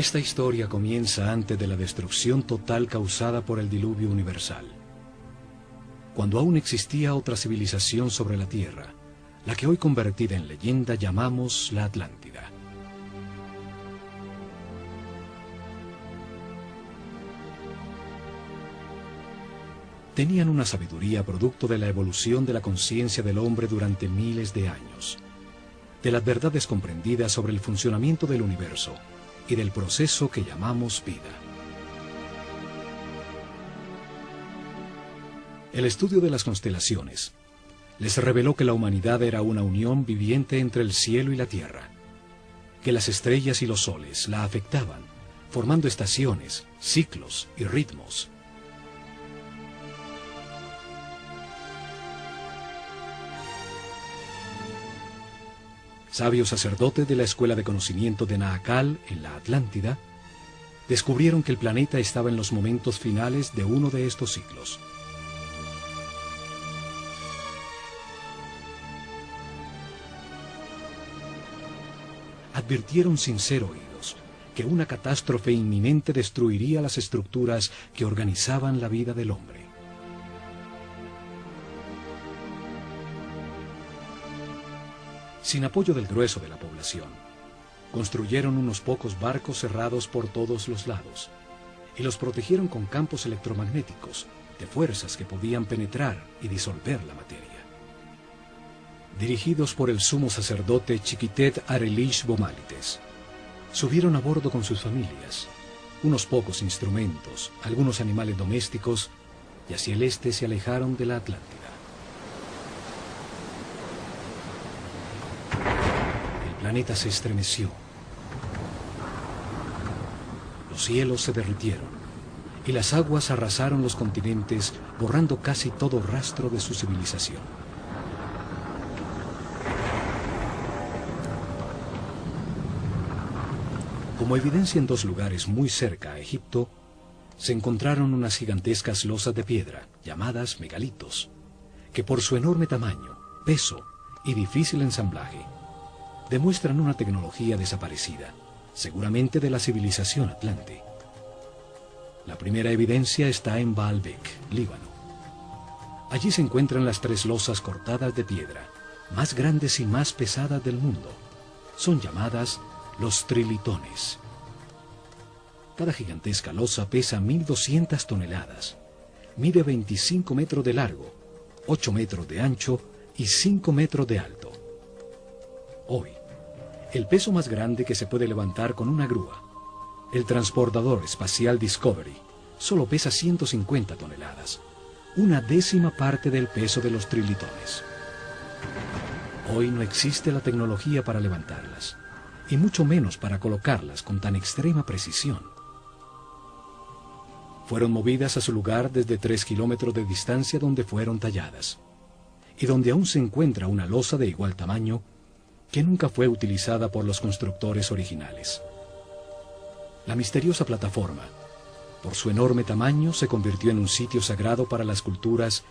Esta historia comienza antes de la destrucción total causada por el diluvio universal, cuando aún existía otra civilización sobre la Tierra, la que hoy convertida en leyenda llamamos la Atlántida. Tenían una sabiduría producto de la evolución de la conciencia del hombre durante miles de años, de las verdades comprendidas sobre el funcionamiento del universo y del proceso que llamamos vida. El estudio de las constelaciones les reveló que la humanidad era una unión viviente entre el cielo y la tierra, que las estrellas y los soles la afectaban, formando estaciones, ciclos y ritmos. Sabios sacerdotes de la Escuela de Conocimiento de Naakal, en la Atlántida, descubrieron que el planeta estaba en los momentos finales de uno de estos ciclos. Advirtieron sin ser oídos que una catástrofe inminente destruiría las estructuras que organizaban la vida del hombre. Sin apoyo del grueso de la población, construyeron unos pocos barcos cerrados por todos los lados y los protegieron con campos electromagnéticos de fuerzas que podían penetrar y disolver la materia. Dirigidos por el sumo sacerdote Chiquitet Arelish Bomalites, subieron a bordo con sus familias, unos pocos instrumentos, algunos animales domésticos, y hacia el este se alejaron de la Atlántida. El planeta se estremeció. Los cielos se derritieron y las aguas arrasaron los continentes, borrando casi todo rastro de su civilización. Como evidencia en dos lugares muy cerca a Egipto, se encontraron unas gigantescas losas de piedra, llamadas megalitos, que por su enorme tamaño, peso y difícil ensamblaje, demuestran una tecnología desaparecida, seguramente de la civilización atlante. La primera evidencia está en Baalbek, Líbano. Allí se encuentran las tres losas cortadas de piedra, más grandes y más pesadas del mundo. Son llamadas los trilitones. Cada gigantesca losa pesa 1.200 toneladas, mide 25 metros de largo, 8 metros de ancho y 5 metros de alto. Hoy, el peso más grande que se puede levantar con una grúa, el transportador espacial Discovery, solo pesa 150 toneladas, una décima parte del peso de los trilitones. Hoy no existe la tecnología para levantarlas, y mucho menos para colocarlas con tan extrema precisión. Fueron movidas a su lugar desde 3 kilómetros de distancia donde fueron talladas, y donde aún se encuentra una losa de igual tamaño que nunca fue utilizada por los constructores originales. La misteriosa plataforma, por su enorme tamaño, se convirtió en un sitio sagrado para las culturas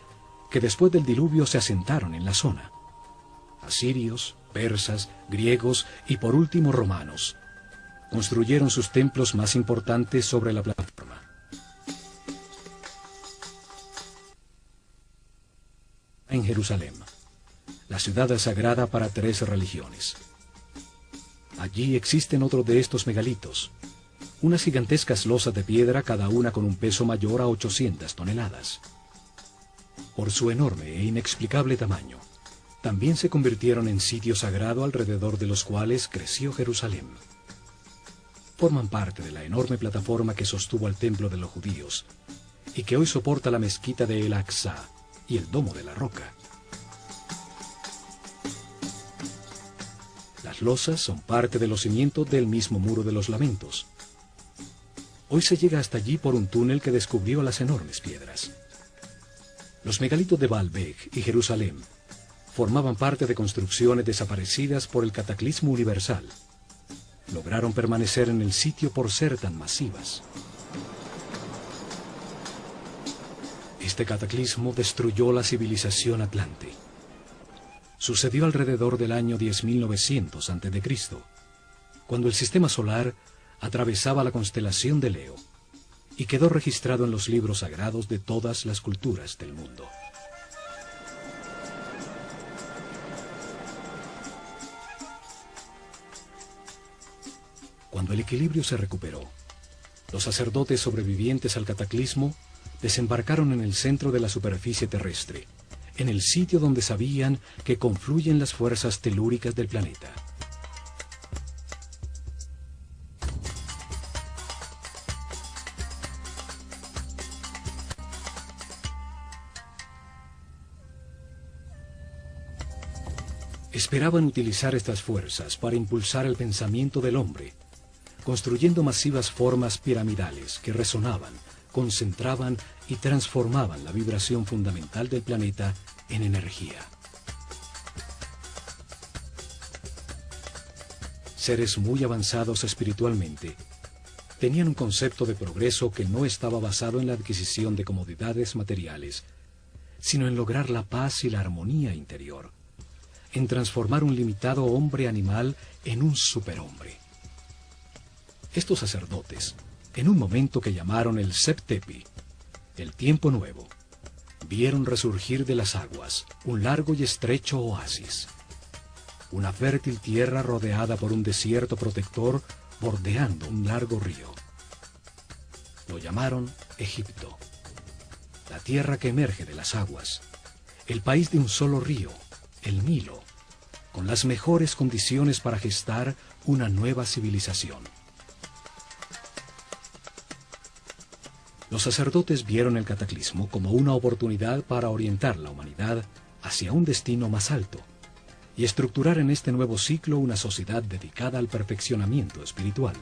que después del diluvio se asentaron en la zona. Asirios, persas, griegos y por último romanos construyeron sus templos más importantes sobre la plataforma. En Jerusalén, la ciudad sagrada para 3 religiones. Allí existen otros de estos megalitos, unas gigantescas losas de piedra, cada una con un peso mayor a 800 toneladas. Por su enorme e inexplicable tamaño, también se convirtieron en sitio sagrado alrededor de los cuales creció Jerusalén. Forman parte de la enorme plataforma que sostuvo al templo de los judíos y que hoy soporta la mezquita de El Aqsa y el Domo de la Roca. Las losas son parte de los cimientos del mismo Muro de los Lamentos. Hoy se llega hasta allí por un túnel que descubrió las enormes piedras. Los megalitos de Baalbek y Jerusalén formaban parte de construcciones desaparecidas por el cataclismo universal. Lograron permanecer en el sitio por ser tan masivas. Este cataclismo destruyó la civilización atlante. Sucedió alrededor del año 10.900 a.C., cuando el sistema solar atravesaba la constelación de Leo y quedó registrado en los libros sagrados de todas las culturas del mundo. Cuando el equilibrio se recuperó, los sacerdotes sobrevivientes al cataclismo desembarcaron en el centro de la superficie terrestre, en el sitio donde sabían que confluyen las fuerzas telúricas del planeta. Esperaban utilizar estas fuerzas para impulsar el pensamiento del hombre, construyendo masivas formas piramidales que resonaban, concentraban y transformaban la vibración fundamental del planeta en energía. Seres muy avanzados espiritualmente tenían un concepto de progreso que no estaba basado en la adquisición de comodidades materiales, sino en lograr la paz y la armonía interior, en transformar un limitado hombre animal en un superhombre. Estos sacerdotes, en un momento que llamaron el Septepi, el tiempo nuevo, vieron resurgir de las aguas un largo y estrecho oasis, una fértil tierra rodeada por un desierto protector bordeando un largo río. Lo llamaron Egipto, la tierra que emerge de las aguas, el país de un solo río, el Nilo, con las mejores condiciones para gestar una nueva civilización. Los sacerdotes vieron el cataclismo como una oportunidad para orientar la humanidad hacia un destino más alto y estructurar en este nuevo ciclo una sociedad dedicada al perfeccionamiento espiritual.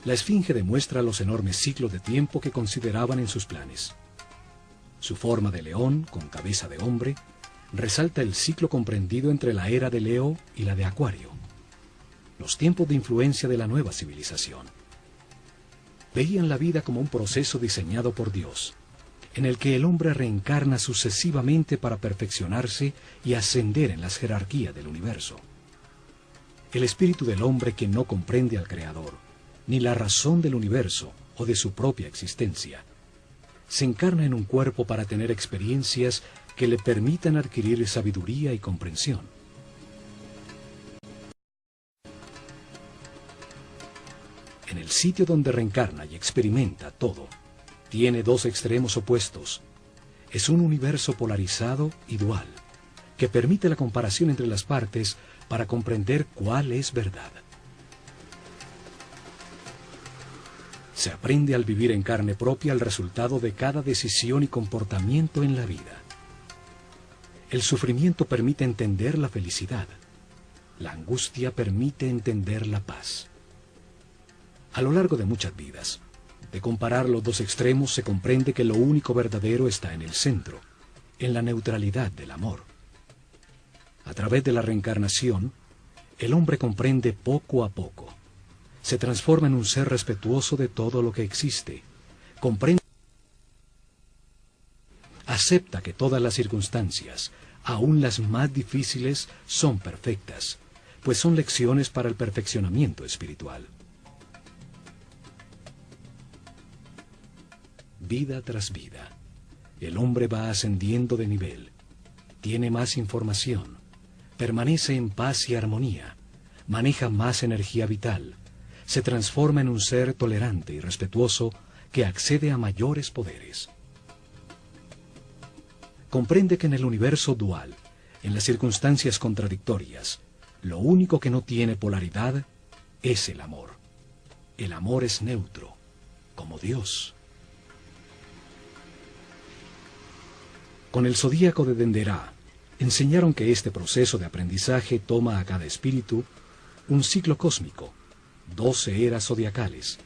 La Esfinge demuestra los enormes ciclos de tiempo que consideraban en sus planes. Su forma de león, con cabeza de hombre, resalta el ciclo comprendido entre la era de Leo y la de Acuario, los tiempos de influencia de la nueva civilización. Veían la vida como un proceso diseñado por Dios, en el que el hombre reencarna sucesivamente para perfeccionarse y ascender en las jerarquías del universo. El espíritu del hombre que no comprende al Creador, ni la razón del universo o de su propia existencia, se encarna en un cuerpo para tener experiencias que le permitan adquirir sabiduría y comprensión. En el sitio donde reencarna y experimenta todo, tiene dos extremos opuestos. Es un universo polarizado y dual, que permite la comparación entre las partes para comprender cuál es verdad. Se aprende al vivir en carne propia el resultado de cada decisión y comportamiento en la vida. El sufrimiento permite entender la felicidad. La angustia permite entender la paz. A lo largo de muchas vidas, de comparar los dos extremos se comprende que lo único verdadero está en el centro, en la neutralidad del amor. A través de la reencarnación, el hombre comprende poco a poco. Se transforma en un ser respetuoso de todo lo que existe. Comprende, acepta que todas las circunstancias, aun las más difíciles, son perfectas, pues son lecciones para el perfeccionamiento espiritual. Vida tras vida, el hombre va ascendiendo de nivel, tiene más información, permanece en paz y armonía, maneja más energía vital, se transforma en un ser tolerante y respetuoso que accede a mayores poderes. Comprende que en el universo dual, en las circunstancias contradictorias, lo único que no tiene polaridad es el amor. El amor es neutro, como Dios. Con el zodíaco de Denderá, enseñaron que este proceso de aprendizaje toma a cada espíritu un ciclo cósmico, 12 eras zodiacales.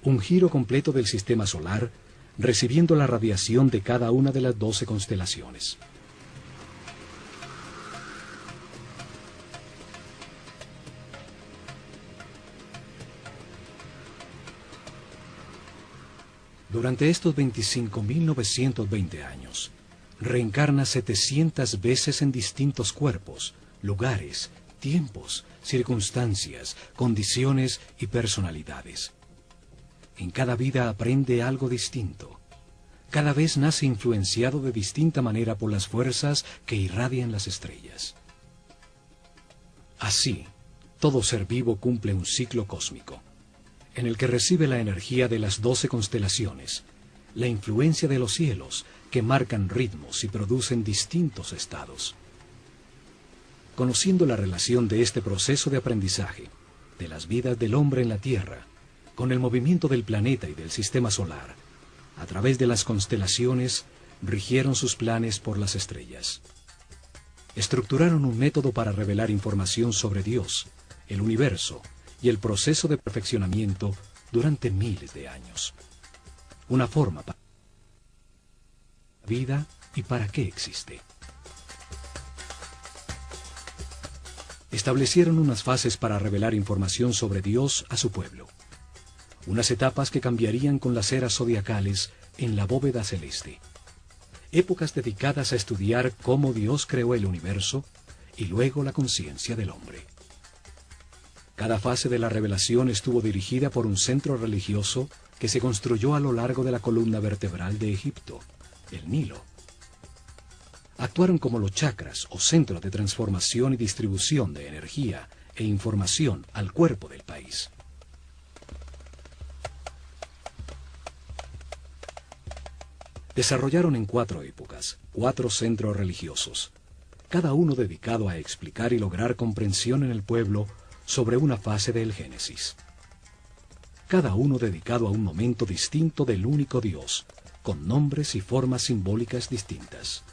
Un giro completo del sistema solar, recibiendo la radiación de cada una de las 12 constelaciones. Durante estos 25.920 años, reencarna 700 veces en distintos cuerpos, lugares, tiempos, circunstancias, condiciones y personalidades. En cada vida aprende algo distinto. Cada vez nace influenciado de distinta manera por las fuerzas que irradian las estrellas. Así, todo ser vivo cumple un ciclo cósmico, en el que recibe la energía de las 12 constelaciones, la influencia de los cielos, que marcan ritmos y producen distintos estados. Conociendo la relación de este proceso de aprendizaje, de las vidas del hombre en la Tierra, con el movimiento del planeta y del sistema solar, a través de las constelaciones, rigieron sus planes por las estrellas. Estructuraron un método para revelar información sobre Dios, el universo y el proceso de perfeccionamiento durante miles de años. Una forma para la vida y para qué existe. Establecieron unas fases para revelar información sobre Dios a su pueblo. Unas etapas que cambiarían con las eras zodiacales en la bóveda celeste. Épocas dedicadas a estudiar cómo Dios creó el universo y luego la conciencia del hombre. Cada fase de la revelación estuvo dirigida por un centro religioso que se construyó a lo largo de la columna vertebral de Egipto, el Nilo. Actuaron como los chakras o centros de transformación y distribución de energía e información al cuerpo del país. Desarrollaron en 4 épocas, 4 centros religiosos, cada uno dedicado a explicar y lograr comprensión en el pueblo sobre una fase del Génesis. Cada uno dedicado a un momento distinto del único Dios, con nombres y formas simbólicas distintas.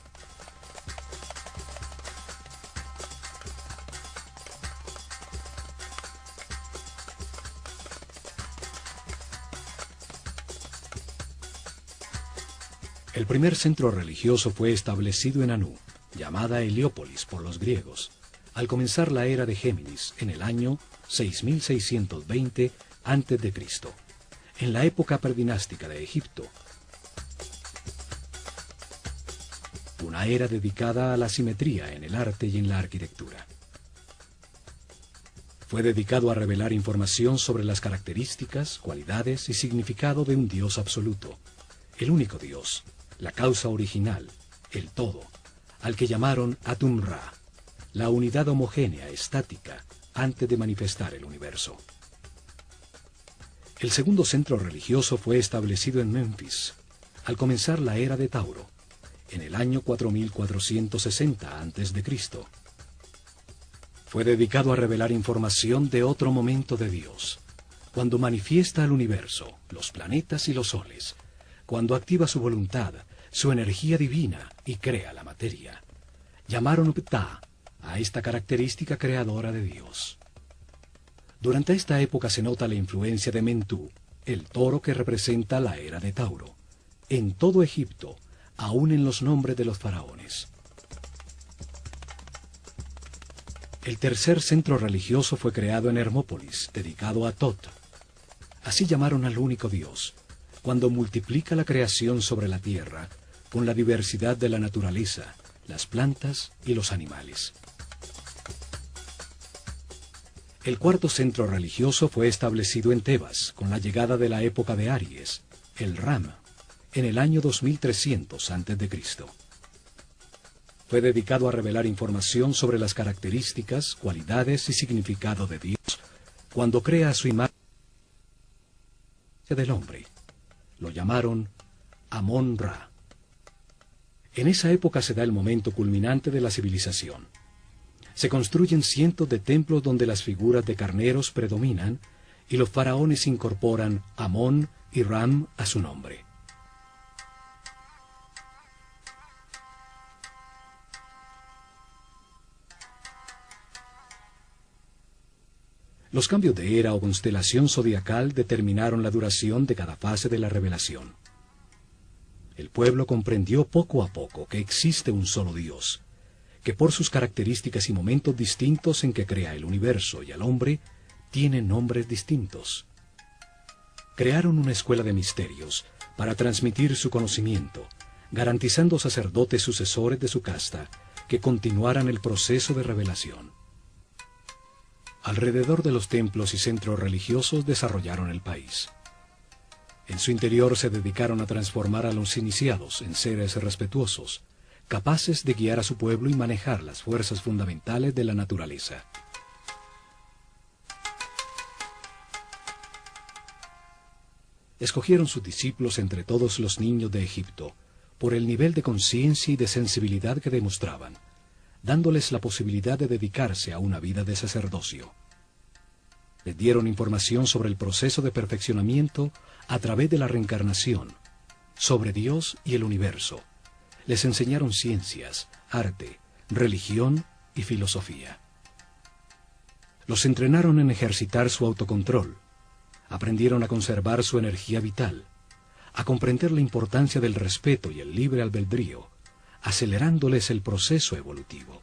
El primer centro religioso fue establecido en Anú, llamada Heliópolis por los griegos, al comenzar la era de Géminis en el año 6620 a.C., en la época predinástica de Egipto. Una era dedicada a la simetría en el arte y en la arquitectura. Fue dedicado a revelar información sobre las características, cualidades y significado de un Dios absoluto, el único Dios, la causa original, el todo, al que llamaron Atum-Ra, la unidad homogénea, estática, antes de manifestar el universo. El segundo centro religioso fue establecido en Memphis, al comenzar la era de Tauro, en el año 4460 a.C. Fue dedicado a revelar información de otro momento de Dios, cuando manifiesta al universo, los planetas y los soles, cuando activa su voluntad, su energía divina y crea la materia. Llamaron Ptah a esta característica creadora de Dios. Durante esta época se nota la influencia de Mentú, el toro que representa la era de Tauro, en todo Egipto, aún en los nombres de los faraones. El tercer centro religioso fue creado en Hermópolis, dedicado a Tot. Así llamaron al único Dios, cuando multiplica la creación sobre la tierra con la diversidad de la naturaleza, las plantas y los animales. El cuarto centro religioso fue establecido en Tebas con la llegada de la época de Aries, el Ram, en el año 2300 a.C. Fue dedicado a revelar información sobre las características, cualidades y significado de Dios cuando crea a su imagen del hombre. Lo llamaron Amón-Ra. En esa época se da el momento culminante de la civilización. Se construyen cientos de templos donde las figuras de carneros predominan y los faraones incorporan Amón y Ram a su nombre. Los cambios de era o constelación zodiacal determinaron la duración de cada fase de la revelación. El pueblo comprendió poco a poco que existe un solo Dios, que por sus características y momentos distintos en que crea el universo y al hombre, tiene nombres distintos. Crearon una escuela de misterios para transmitir su conocimiento, garantizando sacerdotes sucesores de su casta que continuaran el proceso de revelación. Alrededor de los templos y centros religiosos desarrollaron el país. En su interior se dedicaron a transformar a los iniciados en seres respetuosos, capaces de guiar a su pueblo y manejar las fuerzas fundamentales de la naturaleza. Escogieron sus discípulos entre todos los niños de Egipto, por el nivel de conciencia y de sensibilidad que demostraban, dándoles la posibilidad de dedicarse a una vida de sacerdocio. Les dieron información sobre el proceso de perfeccionamiento a través de la reencarnación, sobre Dios y el universo. Les enseñaron ciencias, arte, religión y filosofía. Los entrenaron en ejercitar su autocontrol. Aprendieron a conservar su energía vital, a comprender la importancia del respeto y el libre albedrío, acelerándoles el proceso evolutivo.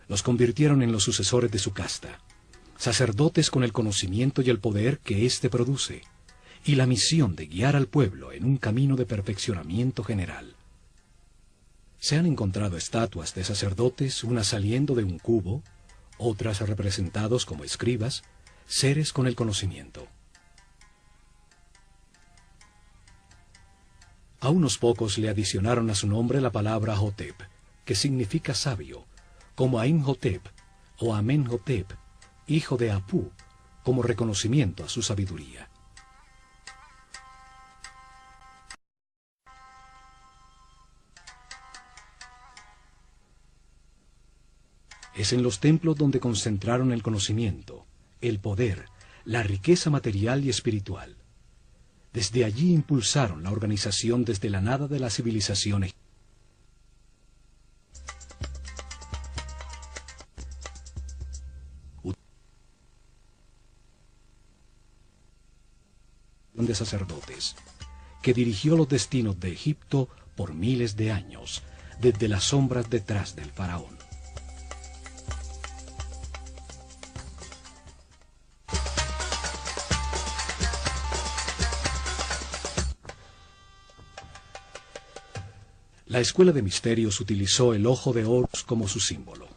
Los convirtieron en los sucesores de su casta, sacerdotes con el conocimiento y el poder que éste produce, y la misión de guiar al pueblo en un camino de perfeccionamiento general. Se han encontrado estatuas de sacerdotes, unas saliendo de un cubo, otras representados como escribas, seres con el conocimiento. A unos pocos le adicionaron a su nombre la palabra Hotep, que significa sabio, como a Imhotep o Amenhotep, hijo de Apú, como reconocimiento a su sabiduría. Es en los templos donde concentraron el conocimiento, el poder, la riqueza material y espiritual. Desde allí impulsaron la organización desde la nada de la civilización egipcia. De sacerdotes, que dirigió los destinos de Egipto por miles de años, desde las sombras detrás del faraón. La Escuela de Misterios utilizó el ojo de Horus como su símbolo,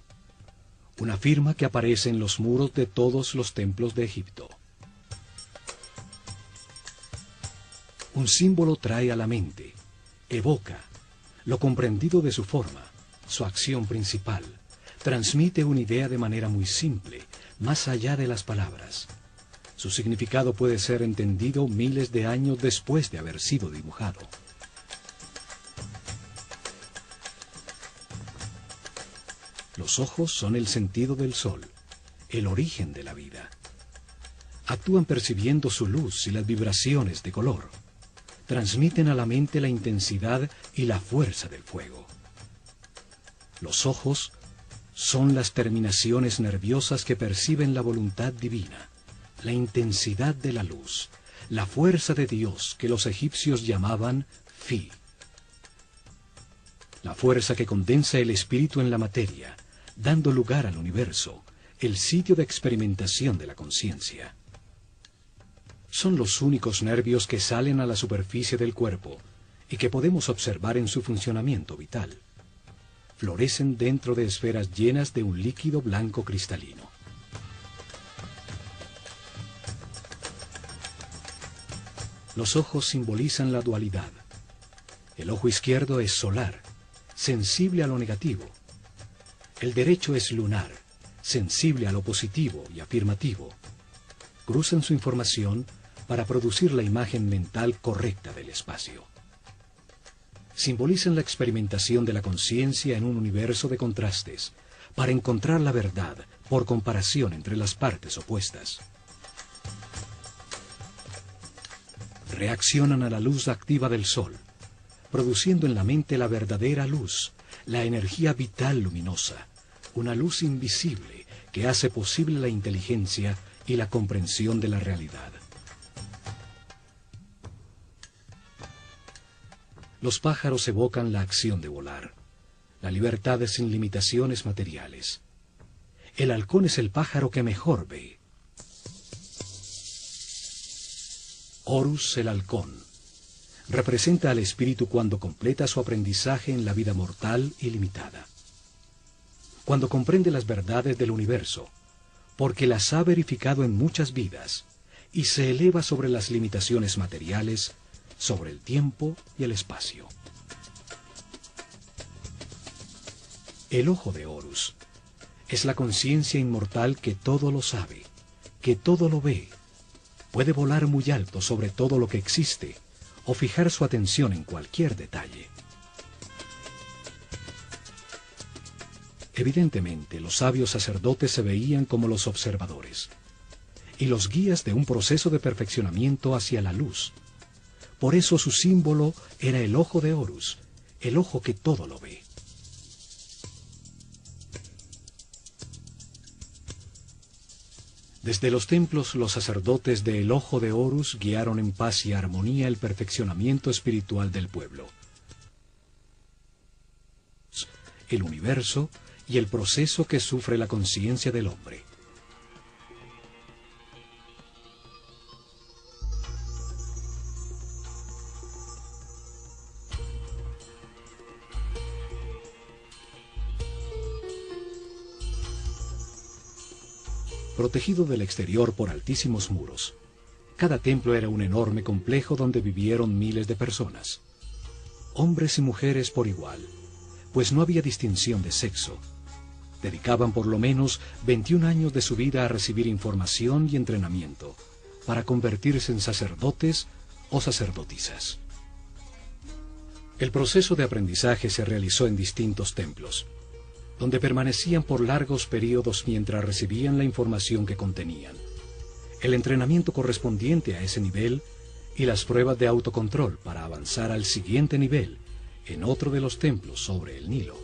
una firma que aparece en los muros de todos los templos de Egipto. Un símbolo trae a la mente, evoca, lo comprendido de su forma, su acción principal, transmite una idea de manera muy simple, más allá de las palabras. Su significado puede ser entendido miles de años después de haber sido dibujado. Los ojos son el sentido del sol, el origen de la vida. Actúan percibiendo su luz y las vibraciones de color. Transmiten a la mente la intensidad y la fuerza del fuego. Los ojos son las terminaciones nerviosas que perciben la voluntad divina, la intensidad de la luz, la fuerza de Dios que los egipcios llamaban Fi. La fuerza que condensa el espíritu en la materia, dando lugar al universo, el sitio de experimentación de la conciencia. Son los únicos nervios que salen a la superficie del cuerpo y que podemos observar en su funcionamiento vital. Florecen dentro de esferas llenas de un líquido blanco cristalino. Los ojos simbolizan la dualidad. El ojo izquierdo es solar, sensible a lo negativo. El derecho es lunar, sensible a lo positivo y afirmativo. Cruzan su información para producir la imagen mental correcta del espacio. Simbolizan la experimentación de la conciencia en un universo de contrastes, para encontrar la verdad por comparación entre las partes opuestas. Reaccionan a la luz activa del sol, produciendo en la mente la verdadera luz, la energía vital luminosa, una luz invisible que hace posible la inteligencia y la comprensión de la realidad. Los pájaros evocan la acción de volar, la libertad sin limitaciones materiales. El halcón es el pájaro que mejor ve. Horus el halcón, representa al espíritu cuando completa su aprendizaje en la vida mortal y limitada. Cuando comprende las verdades del universo, porque las ha verificado en muchas vidas, y se eleva sobre las limitaciones materiales, sobre el tiempo y el espacio. El ojo de Horus es la conciencia inmortal que todo lo sabe, que todo lo ve, puede volar muy alto sobre todo lo que existe, o fijar su atención en cualquier detalle. Evidentemente, los sabios sacerdotes se veían como los observadores y los guías de un proceso de perfeccionamiento hacia la luz. Por eso su símbolo era el ojo de Horus, el ojo que todo lo ve. Desde los templos, los sacerdotes del ojo de Horus guiaron en paz y armonía el perfeccionamiento espiritual del pueblo, el universo y el proceso que sufre la conciencia del hombre. Protegido del exterior por altísimos muros, cada templo era un enorme complejo donde vivieron miles de personas, hombres y mujeres por igual, pues no había distinción de sexo. Dedicaban por lo menos 21 años de su vida a recibir información y entrenamiento para convertirse en sacerdotes o sacerdotisas. El proceso de aprendizaje se realizó en distintos templos, donde permanecían por largos periodos mientras recibían la información que contenían, el entrenamiento correspondiente a ese nivel y las pruebas de autocontrol para avanzar al siguiente nivel en otro de los templos sobre el Nilo.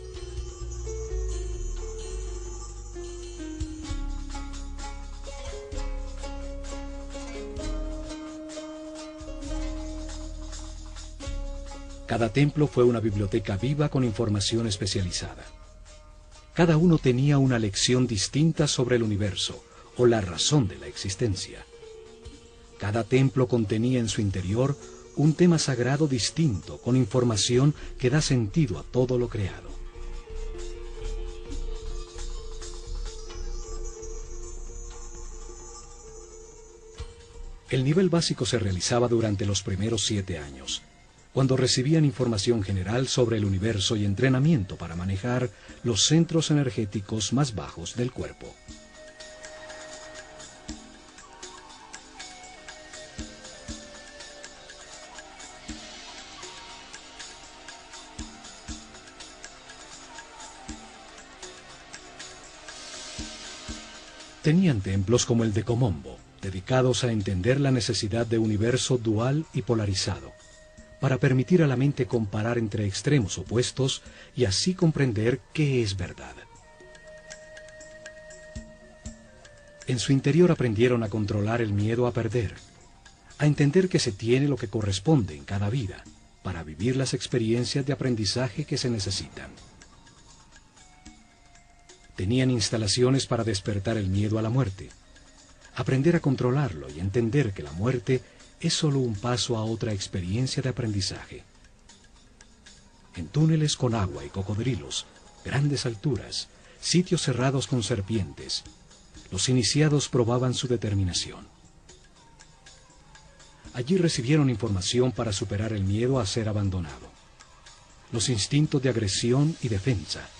Cada templo fue una biblioteca viva con información especializada. Cada uno tenía una lección distinta sobre el universo o la razón de la existencia. Cada templo contenía en su interior un tema sagrado distinto con información que da sentido a todo lo creado. El nivel básico se realizaba durante los primeros 7 años, cuando recibían información general sobre el universo y entrenamiento para manejar los centros energéticos más bajos del cuerpo. Tenían templos como el de Komombo, dedicados a entender la necesidad de un universo dual y polarizado, para permitir a la mente comparar entre extremos opuestos y así comprender qué es verdad. En su interior aprendieron a controlar el miedo a perder, a entender que se tiene lo que corresponde en cada vida, para vivir las experiencias de aprendizaje que se necesitan. Tenían instalaciones para despertar el miedo a la muerte, aprender a controlarlo y entender que la muerte es solo un paso a otra experiencia de aprendizaje. En túneles con agua y cocodrilos, grandes alturas, sitios cerrados con serpientes, los iniciados probaban su determinación. Allí recibieron información para superar el miedo a ser abandonado, los instintos de agresión y defensa,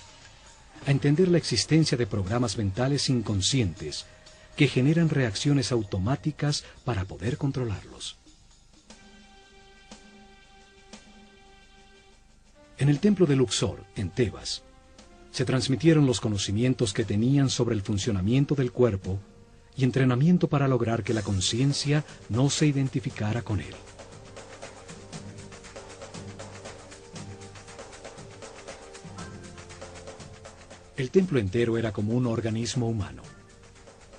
a entender la existencia de programas mentales inconscientes que generan reacciones automáticas para poder controlarlos. En el templo de Luxor, en Tebas, se transmitieron los conocimientos que tenían sobre el funcionamiento del cuerpo y entrenamiento para lograr que la conciencia no se identificara con él. El templo entero era como un organismo humano.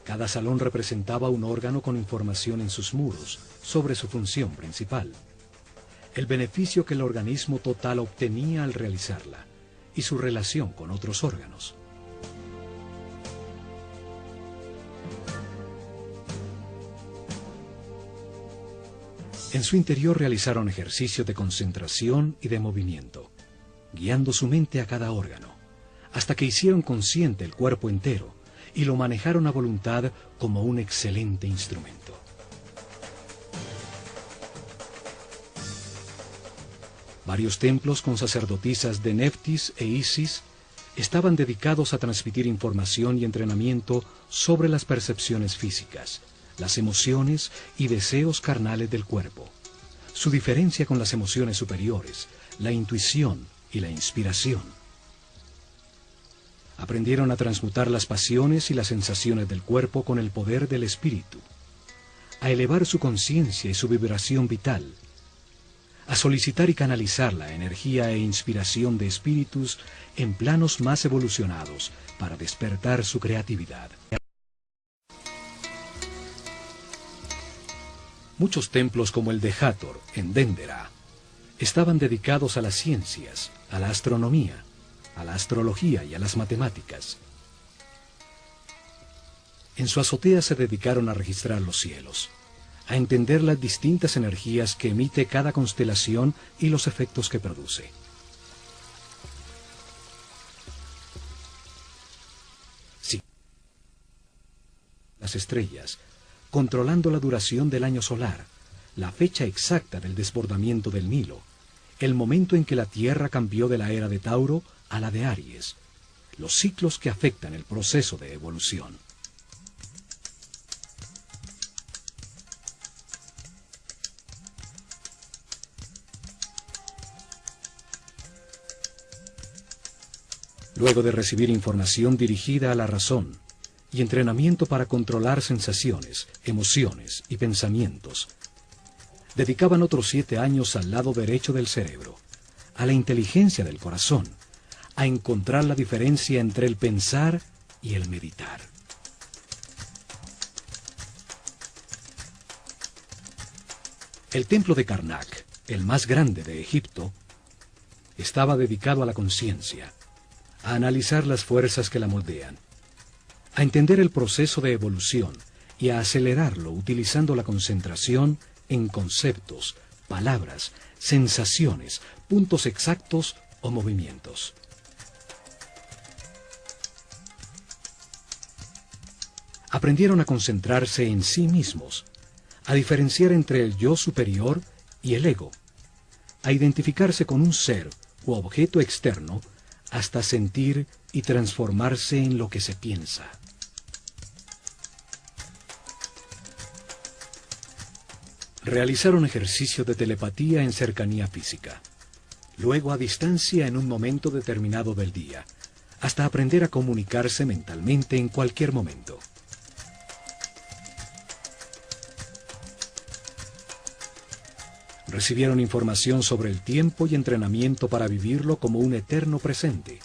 Cada salón representaba un órgano con información en sus muros sobre su función principal, el beneficio que el organismo total obtenía al realizarla y su relación con otros órganos. En su interior realizaron ejercicios de concentración y de movimiento, guiando su mente a cada órgano, hasta que hicieron consciente el cuerpo entero y lo manejaron a voluntad como un excelente instrumento. Varios templos con sacerdotisas de Neftis e Isis estaban dedicados a transmitir información y entrenamiento sobre las percepciones físicas, las emociones y deseos carnales del cuerpo, su diferencia con las emociones superiores, la intuición y la inspiración. Aprendieron a transmutar las pasiones y las sensaciones del cuerpo con el poder del espíritu, a elevar su conciencia y su vibración vital, a solicitar y canalizar la energía e inspiración de espíritus en planos más evolucionados para despertar su creatividad. Muchos templos como el de Hathor, en Dendera, estaban dedicados a las ciencias, a la astronomía, a la astrología y a las matemáticas. En su azotea se dedicaron a registrar los cielos, a entender las distintas energías que emite cada constelación y los efectos que produce. Sí, las estrellas, controlando la duración del año solar, la fecha exacta del desbordamiento del Nilo, el momento en que la Tierra cambió de la era de Tauro a la de Aries, los ciclos que afectan el proceso de evolución. Luego de recibir información dirigida a la razón y entrenamiento para controlar sensaciones, emociones y pensamientos, dedicaban otros 7 años al lado derecho del cerebro, a la inteligencia del corazón, a encontrar la diferencia entre el pensar y el meditar. El templo de Karnak, el más grande de Egipto, estaba dedicado a la conciencia, a analizar las fuerzas que la moldean, a entender el proceso de evolución y a acelerarlo utilizando la concentración en conceptos, palabras, sensaciones, puntos exactos o movimientos. Aprendieron a concentrarse en sí mismos, a diferenciar entre el yo superior y el ego, a identificarse con un ser u objeto externo hasta sentir y transformarse en lo que se piensa. Realizaron ejercicio de telepatía en cercanía física, luego a distancia en un momento determinado del día, hasta aprender a comunicarse mentalmente en cualquier momento. Recibieron información sobre el tiempo y entrenamiento para vivirlo como un eterno presente.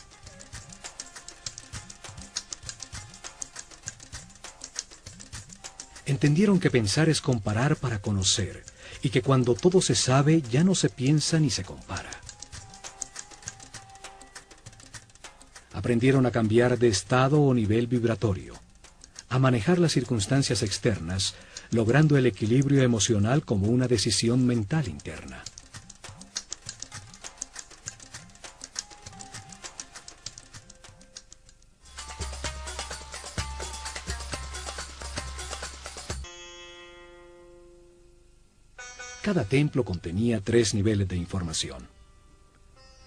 Entendieron que pensar es comparar para conocer, y que cuando todo se sabe ya no se piensa ni se compara. Aprendieron a cambiar de estado o nivel vibratorio, a manejar las circunstancias externas, logrando el equilibrio emocional como una decisión mental interna. Cada templo contenía 3 niveles de información.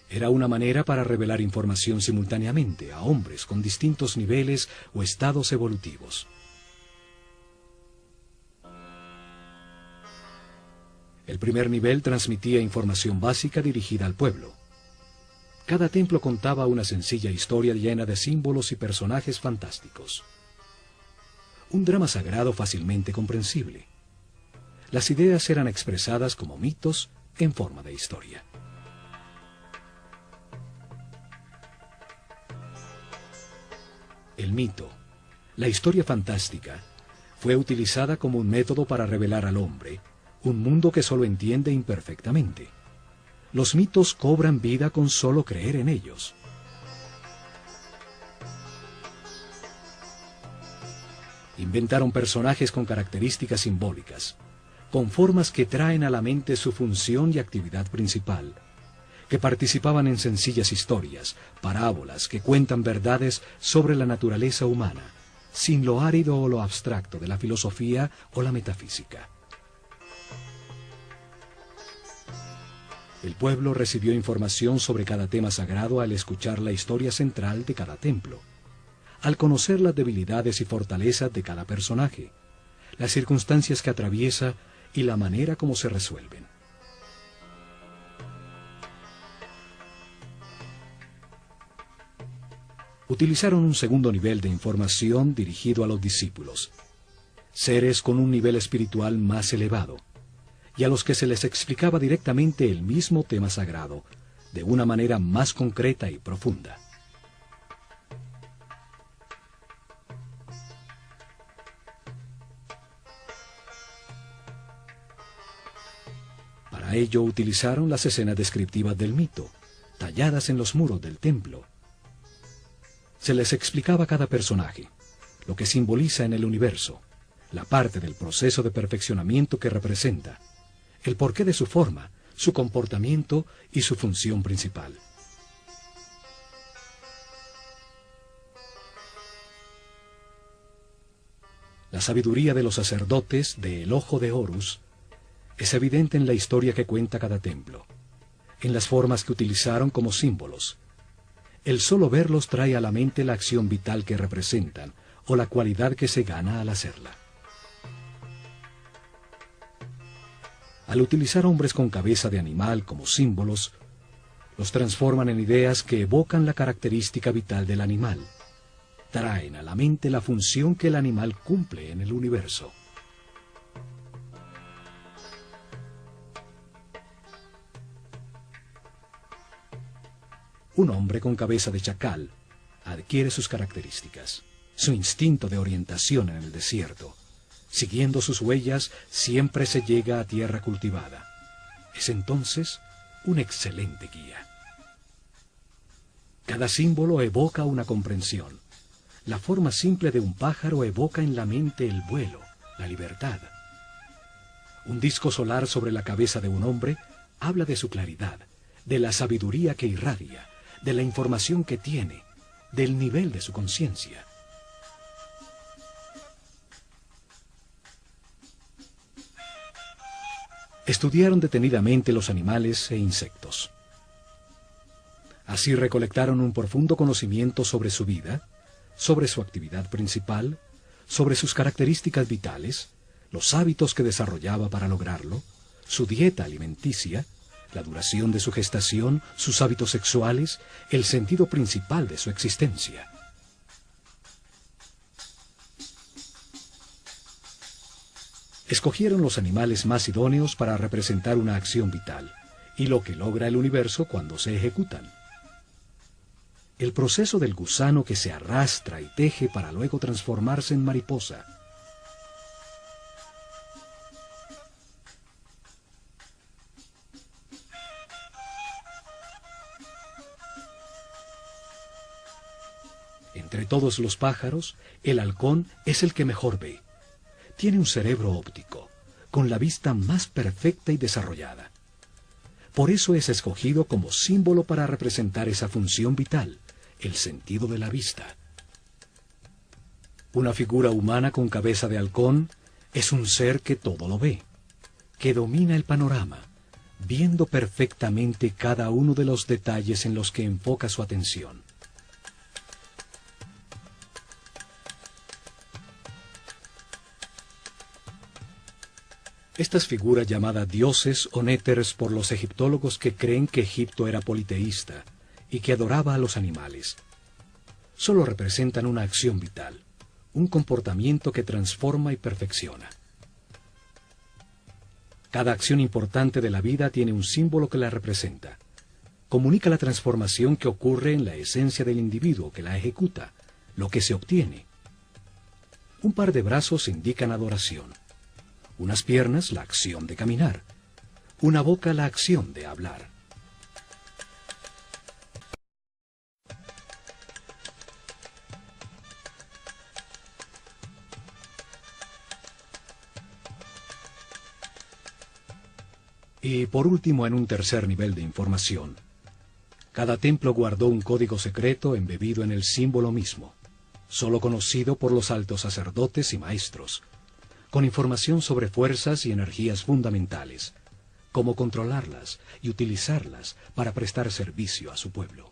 Era una manera para revelar información simultáneamente a hombres con distintos niveles o estados evolutivos. El primer nivel transmitía información básica dirigida al pueblo. Cada templo contaba una sencilla historia llena de símbolos y personajes fantásticos. Un drama sagrado fácilmente comprensible. Las ideas eran expresadas como mitos en forma de historia. El mito, la historia fantástica, fue utilizada como un método para revelar al hombre un mundo que solo entiende imperfectamente. Los mitos cobran vida con solo creer en ellos. Inventaron personajes con características simbólicas, con formas que traen a la mente su función y actividad principal, que participaban en sencillas historias, parábolas que cuentan verdades sobre la naturaleza humana, sin lo árido o lo abstracto de la filosofía o la metafísica. El pueblo recibió información sobre cada tema sagrado al escuchar la historia central de cada templo, al conocer las debilidades y fortalezas de cada personaje, las circunstancias que atraviesa y la manera como se resuelven. Utilizaron un segundo nivel de información dirigido a los discípulos, seres con un nivel espiritual más elevado, y a los que se les explicaba directamente el mismo tema sagrado, de una manera más concreta y profunda. Para ello utilizaron las escenas descriptivas del mito, talladas en los muros del templo. Se les explicaba cada personaje, lo que simboliza en el universo, la parte del proceso de perfeccionamiento que representa, el porqué de su forma, su comportamiento y su función principal. La sabiduría de los sacerdotes de El Ojo de Horus es evidente en la historia que cuenta cada templo, en las formas que utilizaron como símbolos. El solo verlos trae a la mente la acción vital que representan o la cualidad que se gana al hacerla. Al utilizar hombres con cabeza de animal como símbolos, los transforman en ideas que evocan la característica vital del animal. Traen a la mente la función que el animal cumple en el universo. Un hombre con cabeza de chacal adquiere sus características, su instinto de orientación en el desierto. Siguiendo sus huellas, siempre se llega a tierra cultivada. Es entonces un excelente guía. Cada símbolo evoca una comprensión. La forma simple de un pájaro evoca en la mente el vuelo, la libertad. Un disco solar sobre la cabeza de un hombre habla de su claridad, de la sabiduría que irradia, de la información que tiene, del nivel de su conciencia. Estudiaron detenidamente los animales e insectos. Así recolectaron un profundo conocimiento sobre su vida, sobre su actividad principal, sobre sus características vitales, los hábitos que desarrollaba para lograrlo, su dieta alimenticia, la duración de su gestación, sus hábitos sexuales, el sentido principal de su existencia. Escogieron los animales más idóneos para representar una acción vital y lo que logra el universo cuando se ejecutan. El proceso del gusano que se arrastra y teje para luego transformarse en mariposa. Entre todos los pájaros, el halcón es el que mejor ve. Tiene un cerebro óptico, con la vista más perfecta y desarrollada. Por eso es escogido como símbolo para representar esa función vital, el sentido de la vista. Una figura humana con cabeza de halcón es un ser que todo lo ve, que domina el panorama, viendo perfectamente cada uno de los detalles en los que enfoca su atención. Estas figuras llamadas dioses o néteres por los egiptólogos que creen que Egipto era politeísta y que adoraba a los animales, solo representan una acción vital, un comportamiento que transforma y perfecciona. Cada acción importante de la vida tiene un símbolo que la representa. Comunica la transformación que ocurre en la esencia del individuo que la ejecuta, lo que se obtiene. Un par de brazos indican adoración. Unas piernas, la acción de caminar. Una boca, la acción de hablar. Y por último, en un tercer nivel de información, cada templo guardó un código secreto embebido en el símbolo mismo, solo conocido por los altos sacerdotes y maestros, con información sobre fuerzas y energías fundamentales, cómo controlarlas y utilizarlas para prestar servicio a su pueblo.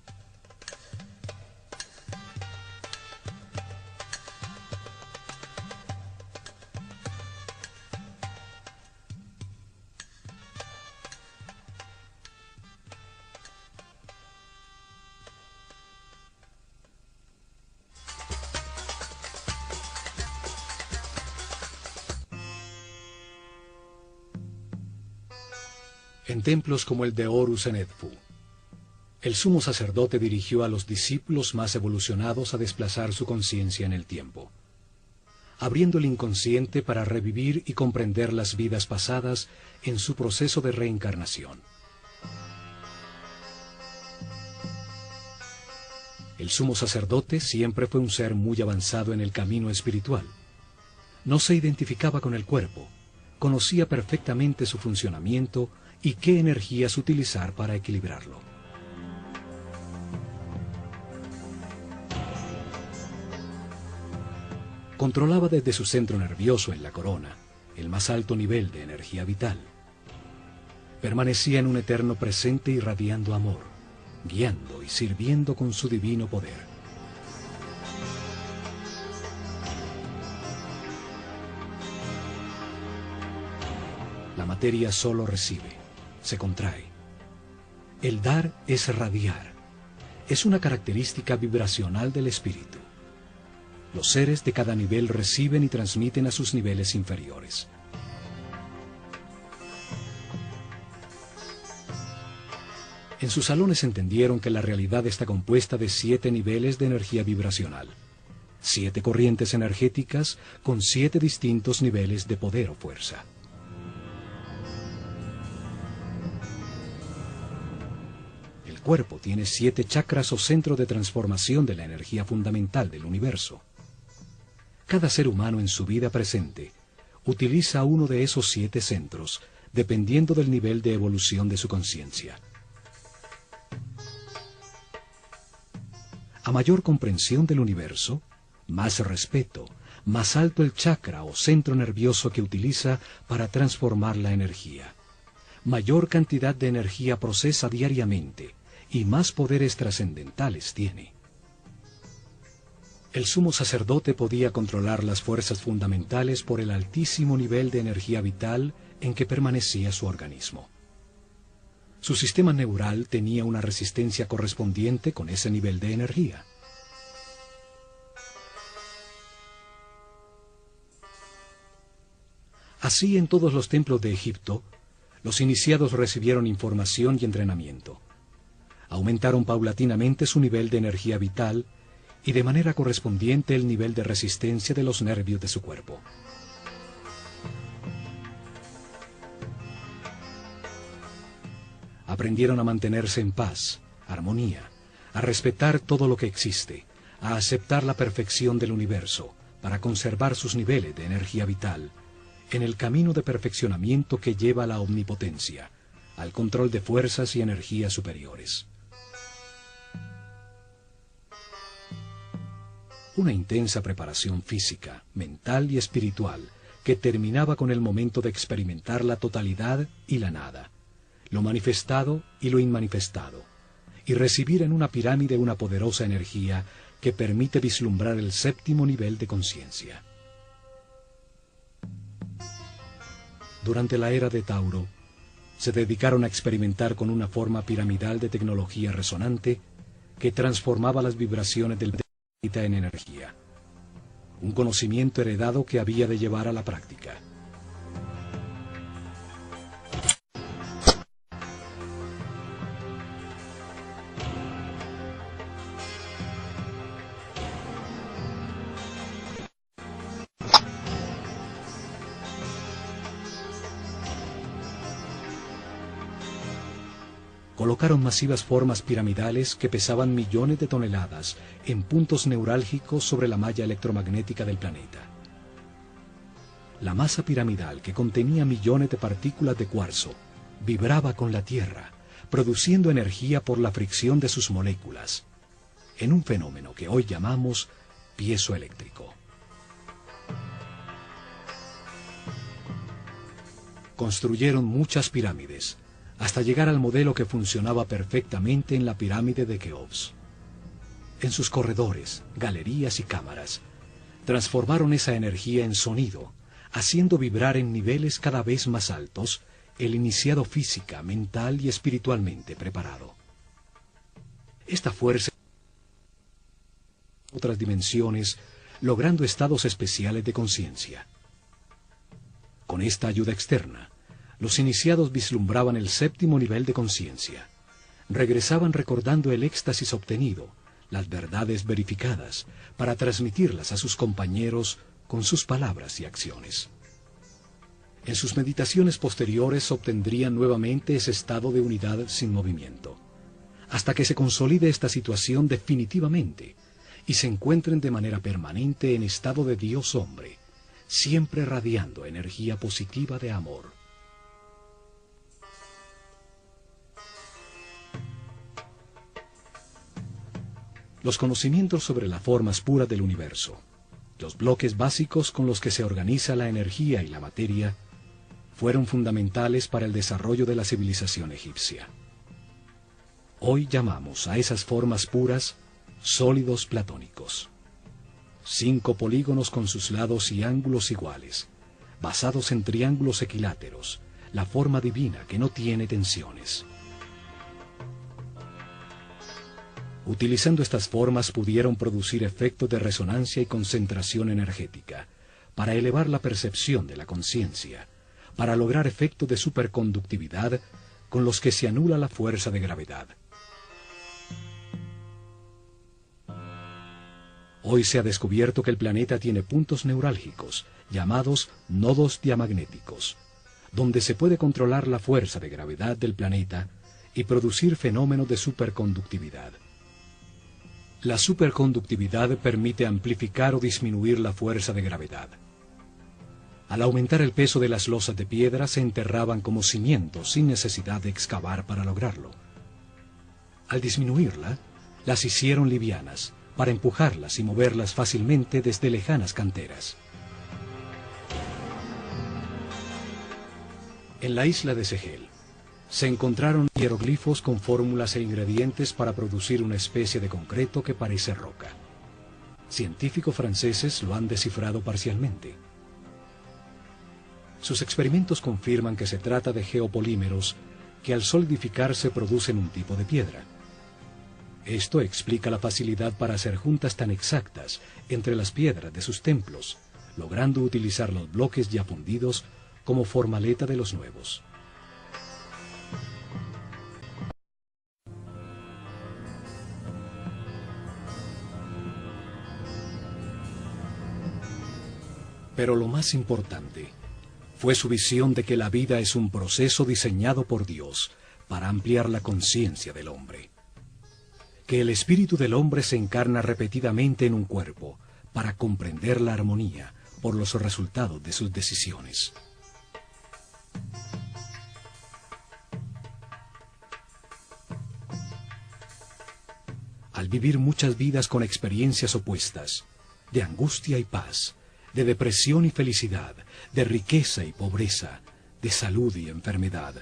En templos como el de Horus en Edfu, el sumo sacerdote dirigió a los discípulos más evolucionados a desplazar su conciencia en el tiempo, abriendo el inconsciente para revivir y comprender las vidas pasadas en su proceso de reencarnación. El sumo sacerdote siempre fue un ser muy avanzado en el camino espiritual. No se identificaba con el cuerpo, conocía perfectamente su funcionamiento y qué energías utilizar para equilibrarlo. Controlaba desde su centro nervioso en la corona el más alto nivel de energía vital. Permanecía en un eterno presente irradiando amor, guiando y sirviendo con su divino poder. La materia solo recibe, se contrae. El dar es radiar. Es una característica vibracional del espíritu. Los seres de cada nivel reciben y transmiten a sus niveles inferiores. En sus salones entendieron que la realidad está compuesta de 7 niveles de energía vibracional, 7 corrientes energéticas con 7 distintos niveles de poder o fuerza. El cuerpo tiene 7 chakras o centro de transformación de la energía fundamental del universo. Cada ser humano en su vida presente utiliza uno de esos 7 centros, dependiendo del nivel de evolución de su conciencia. A mayor comprensión del universo, más respeto, más alto el chakra o centro nervioso que utiliza para transformar la energía. Mayor cantidad de energía procesa diariamente y más poderes trascendentales tiene. El sumo sacerdote podía controlar las fuerzas fundamentales por el altísimo nivel de energía vital en que permanecía su organismo. Su sistema neural tenía una resistencia correspondiente con ese nivel de energía. Así, en todos los templos de Egipto, los iniciados recibieron información y entrenamiento. Aumentaron paulatinamente su nivel de energía vital y de manera correspondiente el nivel de resistencia de los nervios de su cuerpo. Aprendieron a mantenerse en paz, armonía, a respetar todo lo que existe, a aceptar la perfección del universo, para conservar sus niveles de energía vital, en el camino de perfeccionamiento que lleva a la omnipotencia, al control de fuerzas y energías superiores. Una intensa preparación física, mental y espiritual, que terminaba con el momento de experimentar la totalidad y la nada, lo manifestado y lo inmanifestado, y recibir en una pirámide una poderosa energía que permite vislumbrar el 7º nivel de conciencia. Durante la era de Tauro, se dedicaron a experimentar con una forma piramidal de tecnología resonante que transformaba las vibraciones del planeta en energía, un conocimiento heredado que había de llevar a la práctica. Colocaron masivas formas piramidales que pesaban millones de toneladas en puntos neurálgicos sobre la malla electromagnética del planeta. La masa piramidal, que contenía millones de partículas de cuarzo, vibraba con la Tierra, produciendo energía por la fricción de sus moléculas, en un fenómeno que hoy llamamos piezoeléctrico. Construyeron muchas pirámides, hasta llegar al modelo que funcionaba perfectamente en la pirámide de Keops. En sus corredores, galerías y cámaras, transformaron esa energía en sonido, haciendo vibrar en niveles cada vez más altos el iniciado física, mental y espiritualmente preparado. Esta fuerza otras dimensiones, logrando estados especiales de conciencia. Con esta ayuda externa, los iniciados vislumbraban el séptimo nivel de conciencia. Regresaban recordando el éxtasis obtenido, las verdades verificadas, para transmitirlas a sus compañeros con sus palabras y acciones. En sus meditaciones posteriores obtendrían nuevamente ese estado de unidad sin movimiento, hasta que se consolide esta situación definitivamente y se encuentren de manera permanente en estado de Dios hombre, siempre radiando energía positiva de amor. Los conocimientos sobre las formas puras del universo, los bloques básicos con los que se organiza la energía y la materia, fueron fundamentales para el desarrollo de la civilización egipcia. Hoy llamamos a esas formas puras sólidos platónicos. 5 polígonos con sus lados y ángulos iguales, basados en triángulos equiláteros, la forma divina que no tiene tensiones. Utilizando estas formas pudieron producir efectos de resonancia y concentración energética, para elevar la percepción de la conciencia, para lograr efectos de superconductividad con los que se anula la fuerza de gravedad. Hoy se ha descubierto que el planeta tiene puntos neurálgicos, llamados nodos diamagnéticos, donde se puede controlar la fuerza de gravedad del planeta y producir fenómenos de superconductividad. La superconductividad permite amplificar o disminuir la fuerza de gravedad. Al aumentar el peso de las losas de piedra se enterraban como cimientos sin necesidad de excavar para lograrlo. Al disminuirla, las hicieron livianas, para empujarlas y moverlas fácilmente desde lejanas canteras. En la isla de Segel se encontraron hieroglifos con fórmulas e ingredientes para producir una especie de concreto que parece roca. Científicos franceses lo han descifrado parcialmente. Sus experimentos confirman que se trata de geopolímeros que al solidificarse producen un tipo de piedra. Esto explica la facilidad para hacer juntas tan exactas entre las piedras de sus templos, logrando utilizar los bloques ya fundidos como formaleta de los nuevos. Pero lo más importante fue su visión de que la vida es un proceso diseñado por Dios para ampliar la conciencia del hombre. Que el espíritu del hombre se encarna repetidamente en un cuerpo para comprender la armonía por los resultados de sus decisiones. Al vivir muchas vidas con experiencias opuestas, de angustia y paz, de depresión y felicidad, de riqueza y pobreza, de salud y enfermedad,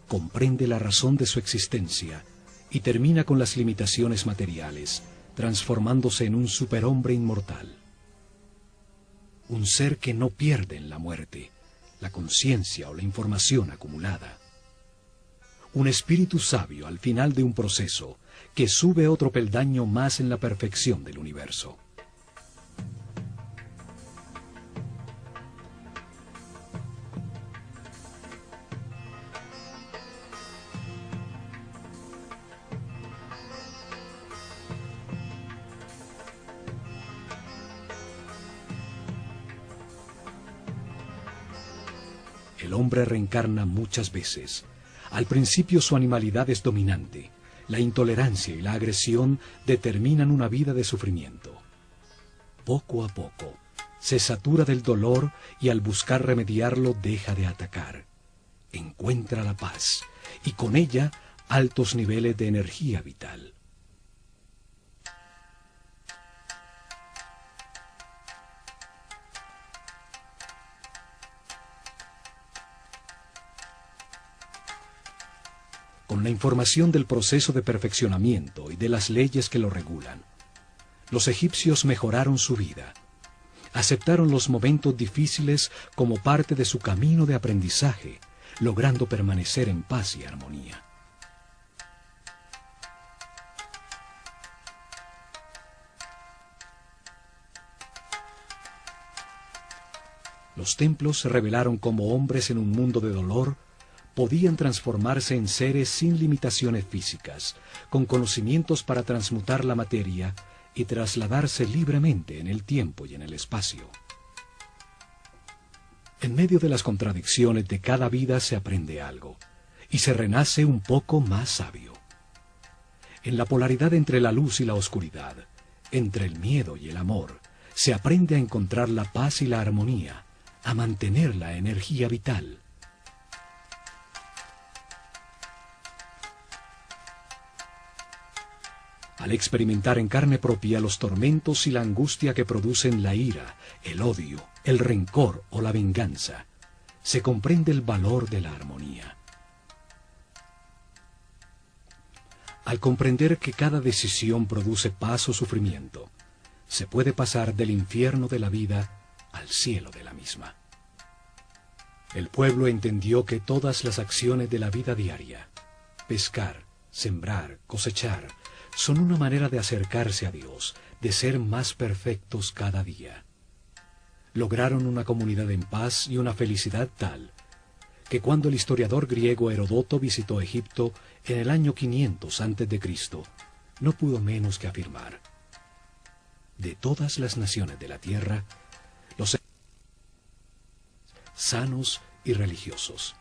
comprende la razón de su existencia y termina con las limitaciones materiales, transformándose en un superhombre inmortal. Un ser que no pierde en la muerte la conciencia o la información acumulada. Un espíritu sabio al final de un proceso que sube otro peldaño más en la perfección del universo. El hombre reencarna muchas veces. Al principio su animalidad es dominante. La intolerancia y la agresión determinan una vida de sufrimiento. Poco a poco, se satura del dolor y al buscar remediarlo deja de atacar. encuentra la paz y con ella altos niveles de energía vital. Con la información del proceso de perfeccionamiento y de las leyes que lo regulan, los egipcios mejoraron su vida. Aceptaron los momentos difíciles como parte de su camino de aprendizaje, logrando permanecer en paz y armonía. Los templos se revelaron como hombres en un mundo de dolor, podían transformarse en seres sin limitaciones físicas, con conocimientos para transmutar la materia y trasladarse libremente en el tiempo y en el espacio. En medio de las contradicciones de cada vida se aprende algo, y se renace un poco más sabio. En la polaridad entre la luz y la oscuridad, entre el miedo y el amor, se aprende a encontrar la paz y la armonía, a mantener la energía vital. Al experimentar en carne propia los tormentos y la angustia que producen la ira, el odio, el rencor o la venganza, se comprende el valor de la armonía. Al comprender que cada decisión produce paz o sufrimiento, se puede pasar del infierno de la vida al cielo de la misma. El pueblo entendió que todas las acciones de la vida diaria, pescar, sembrar, cosechar, son una manera de acercarse a Dios, de ser más perfectos cada día. Lograron una comunidad en paz y una felicidad tal, que cuando el historiador griego Heródoto visitó Egipto en el año 500 a.C., no pudo menos que afirmar: de todas las naciones de la tierra, los sanos y religiosos.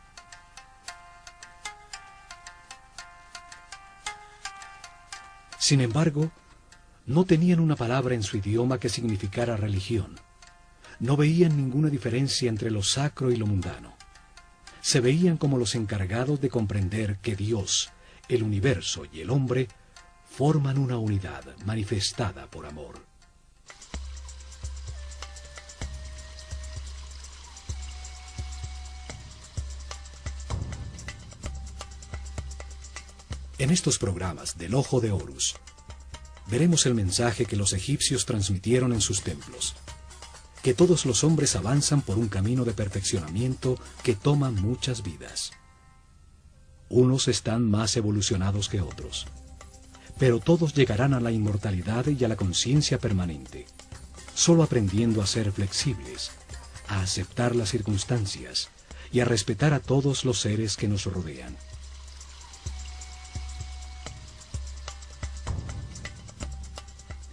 Sin embargo, no tenían una palabra en su idioma que significara religión. No veían ninguna diferencia entre lo sacro y lo mundano. Se veían como los encargados de comprender que Dios, el universo y el hombre forman una unidad manifestada por amor. En estos programas del Ojo de Horus, veremos el mensaje que los egipcios transmitieron en sus templos, que todos los hombres avanzan por un camino de perfeccionamiento que toma muchas vidas. Unos están más evolucionados que otros, pero todos llegarán a la inmortalidad y a la conciencia permanente, solo aprendiendo a ser flexibles, a aceptar las circunstancias y a respetar a todos los seres que nos rodean.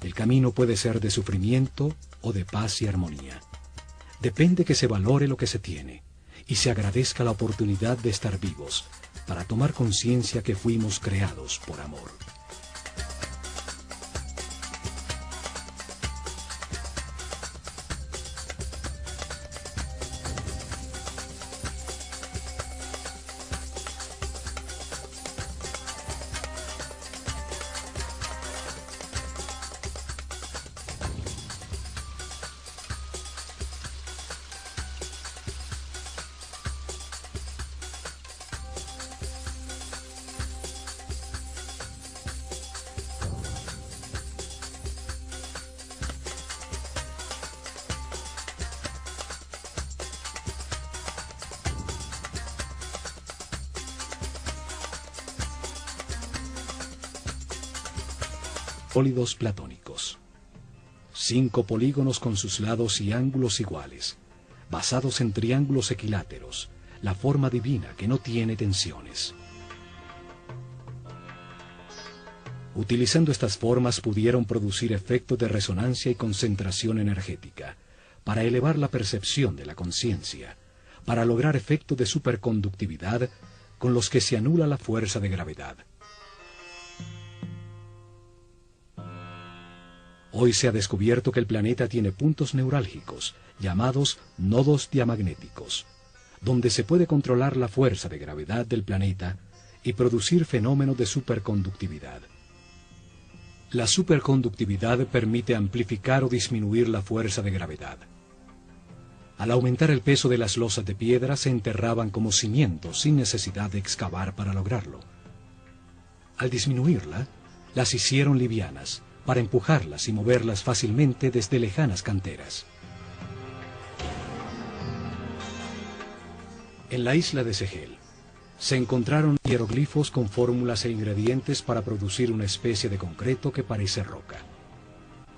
El camino puede ser de sufrimiento o de paz y armonía. Depende que se valore lo que se tiene y se agradezca la oportunidad de estar vivos para tomar conciencia que fuimos creados por amor. Sólidos platónicos. 5 polígonos con sus lados y ángulos iguales, basados en triángulos equiláteros, la forma divina que no tiene tensiones. Utilizando estas formas pudieron producir efectos de resonancia y concentración energética, para elevar la percepción de la conciencia, para lograr efectos de superconductividad con los que se anula la fuerza de gravedad. Hoy se ha descubierto que el planeta tiene puntos neurálgicos, llamados nodos diamagnéticos, donde se puede controlar la fuerza de gravedad del planeta y producir fenómenos de superconductividad. La superconductividad permite amplificar o disminuir la fuerza de gravedad. Al aumentar el peso de las losas de piedra se enterraban como cimientos sin necesidad de excavar para lograrlo. Al disminuirla, las hicieron livianas para empujarlas y moverlas fácilmente desde lejanas canteras. En la isla de Segel se encontraron hieroglifos con fórmulas e ingredientes para producir una especie de concreto que parece roca.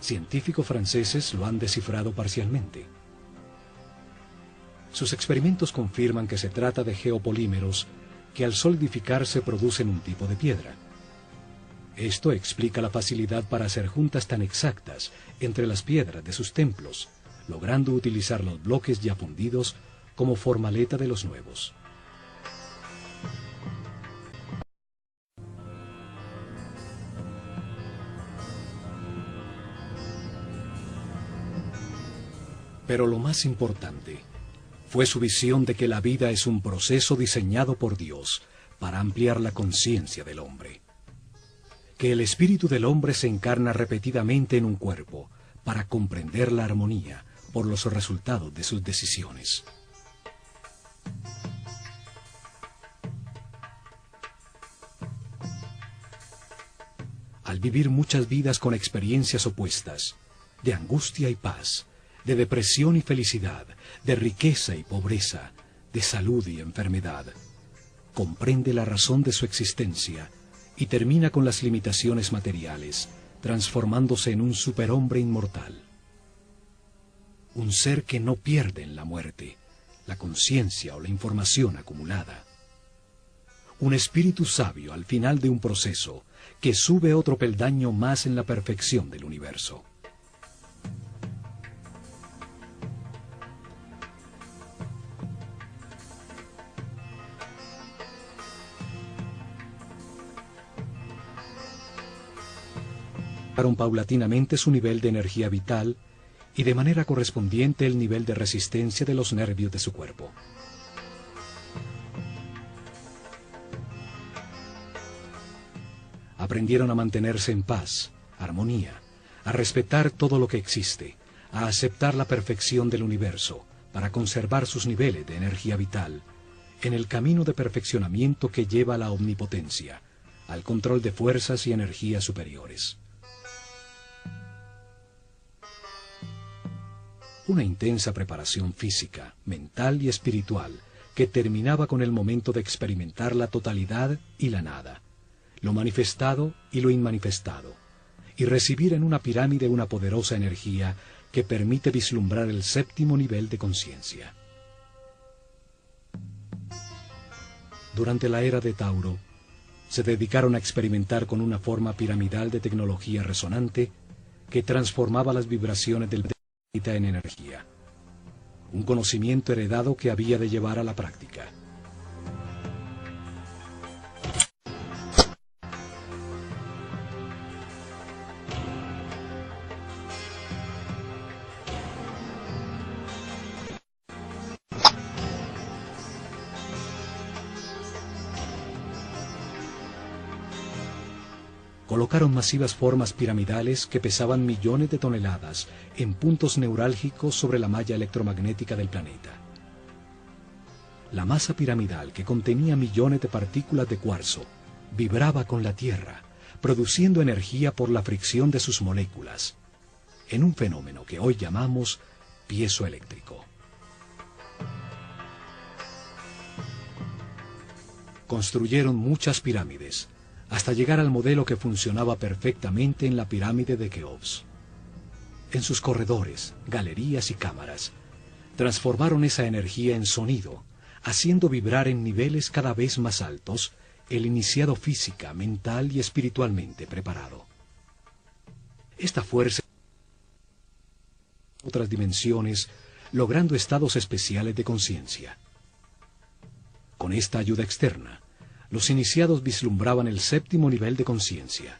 Científicos franceses lo han descifrado parcialmente. Sus experimentos confirman que se trata de geopolímeros que al solidificarse producen un tipo de piedra. Esto explica la facilidad para hacer juntas tan exactas entre las piedras de sus templos, logrando utilizar los bloques ya fundidos como formaleta de los nuevos. Pero lo más importante fue su visión de que la vida es un proceso diseñado por Dios para ampliar la conciencia del hombre. Que el espíritu del hombre se encarna repetidamente en un cuerpo para comprender la armonía por los resultados de sus decisiones. Al vivir muchas vidas con experiencias opuestas, de angustia y paz, de depresión y felicidad, de riqueza y pobreza, de salud y enfermedad, comprende la razón de su existencia y termina con las limitaciones materiales, transformándose en un superhombre inmortal. Un ser que no pierde en la muerte la conciencia o la información acumulada. Un espíritu sabio al final de un proceso que sube otro peldaño más en la perfección del universo. Paulatinamente su nivel de energía vital y de manera correspondiente el nivel de resistencia de los nervios de su cuerpo. Aprendieron a mantenerse en paz, armonía, a respetar todo lo que existe, a aceptar la perfección del universo para conservar sus niveles de energía vital en el camino de perfeccionamiento que lleva a la omnipotencia, al control de fuerzas y energías superiores. Una intensa preparación física, mental y espiritual que terminaba con el momento de experimentar la totalidad y la nada, lo manifestado y lo inmanifestado, y recibir en una pirámide una poderosa energía que permite vislumbrar el séptimo nivel de conciencia. Durante la era de Tauro, se dedicaron a experimentar con una forma piramidal de tecnología resonante que transformaba las vibraciones del planeta en energía. Un conocimiento heredado que había de llevar a la práctica. Colocaron masivas formas piramidales que pesaban millones de toneladas en puntos neurálgicos sobre la malla electromagnética del planeta. La masa piramidal, que contenía millones de partículas de cuarzo, vibraba con la Tierra, produciendo energía por la fricción de sus moléculas, en un fenómeno que hoy llamamos piezoeléctrico. Construyeron muchas pirámides, hasta llegar al modelo que funcionaba perfectamente en la pirámide de Keops. En sus corredores, galerías y cámaras, transformaron esa energía en sonido, haciendo vibrar en niveles cada vez más altos el iniciado física, mental y espiritualmente preparado. Esta fuerza otras dimensiones, logrando estados especiales de conciencia. Con esta ayuda externa, los iniciados vislumbraban el séptimo nivel de conciencia.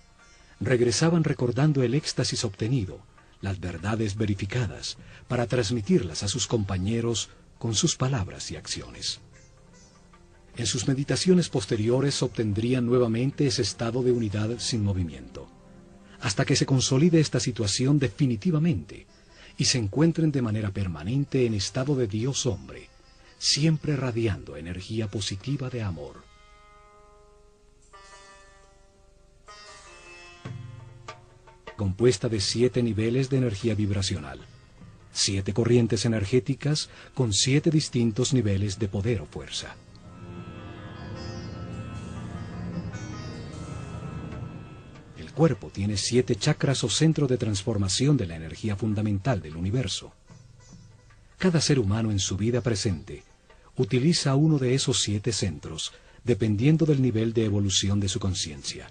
Regresaban recordando el éxtasis obtenido, las verdades verificadas, para transmitirlas a sus compañeros con sus palabras y acciones. En sus meditaciones posteriores obtendrían nuevamente ese estado de unidad sin movimiento, hasta que se consolide esta situación definitivamente y se encuentren de manera permanente en estado de Dios-hombre, siempre radiando energía positiva de amor. Compuesta de 7 niveles de energía vibracional, 7 corrientes energéticas con 7 distintos niveles de poder o fuerza. El cuerpo tiene 7 chakras o centro de transformación de la energía fundamental del universo. Cada ser humano en su vida presente utiliza uno de esos 7 centros, dependiendo del nivel de evolución de su conciencia.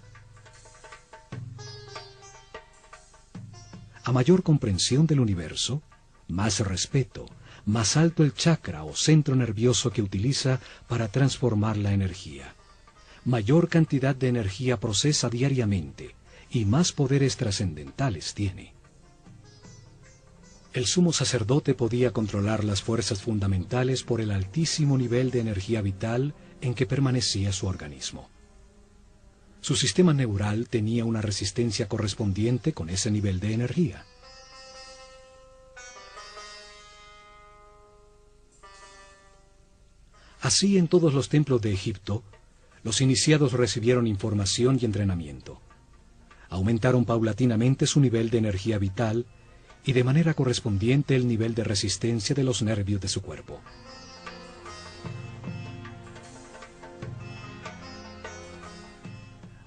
A mayor comprensión del universo, más respeto, más alto el chakra o centro nervioso que utiliza para transformar la energía. Mayor cantidad de energía procesa diariamente y más poderes trascendentales tiene. El sumo sacerdote podía controlar las fuerzas fundamentales por el altísimo nivel de energía vital en que permanecía su organismo. Su sistema neural tenía una resistencia correspondiente con ese nivel de energía. Así, en todos los templos de Egipto, los iniciados recibieron información y entrenamiento. Aumentaron paulatinamente su nivel de energía vital y de manera correspondiente el nivel de resistencia de los nervios de su cuerpo.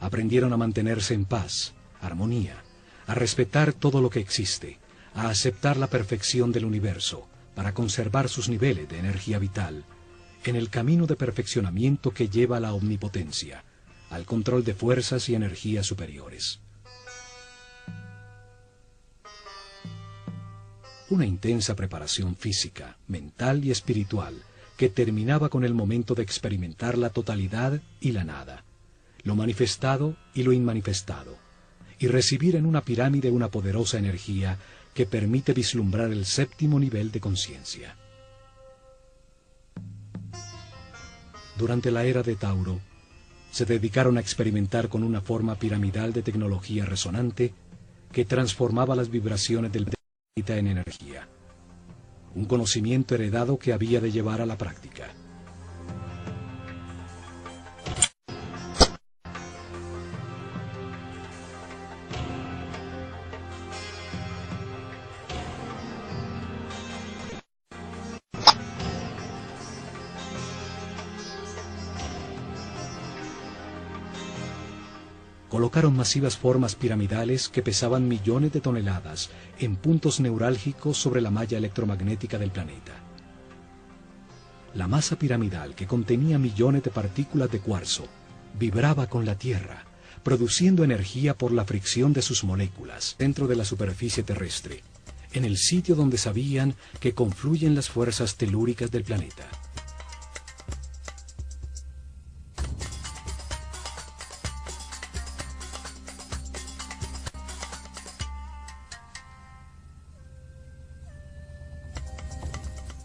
Aprendieron a mantenerse en paz, armonía, a respetar todo lo que existe, a aceptar la perfección del universo, para conservar sus niveles de energía vital, en el camino de perfeccionamiento que lleva a la omnipotencia, al control de fuerzas y energías superiores. Una intensa preparación física, mental y espiritual, que terminaba con el momento de experimentar la totalidad y la nada, lo manifestado y lo inmanifestado, y recibir en una pirámide una poderosa energía que permite vislumbrar el 7º nivel de conciencia. Durante la era de Tauro, se dedicaron a experimentar con una forma piramidal de tecnología resonante que transformaba las vibraciones del planeta en energía, un conocimiento heredado que había de llevar a la práctica. Colocaron masivas formas piramidales que pesaban millones de toneladas en puntos neurálgicos sobre la malla electromagnética del planeta. La masa piramidal, que contenía millones de partículas de cuarzo, vibraba con la Tierra, produciendo energía por la fricción de sus moléculas dentro de la superficie terrestre, en el sitio donde sabían que confluyen las fuerzas telúricas del planeta.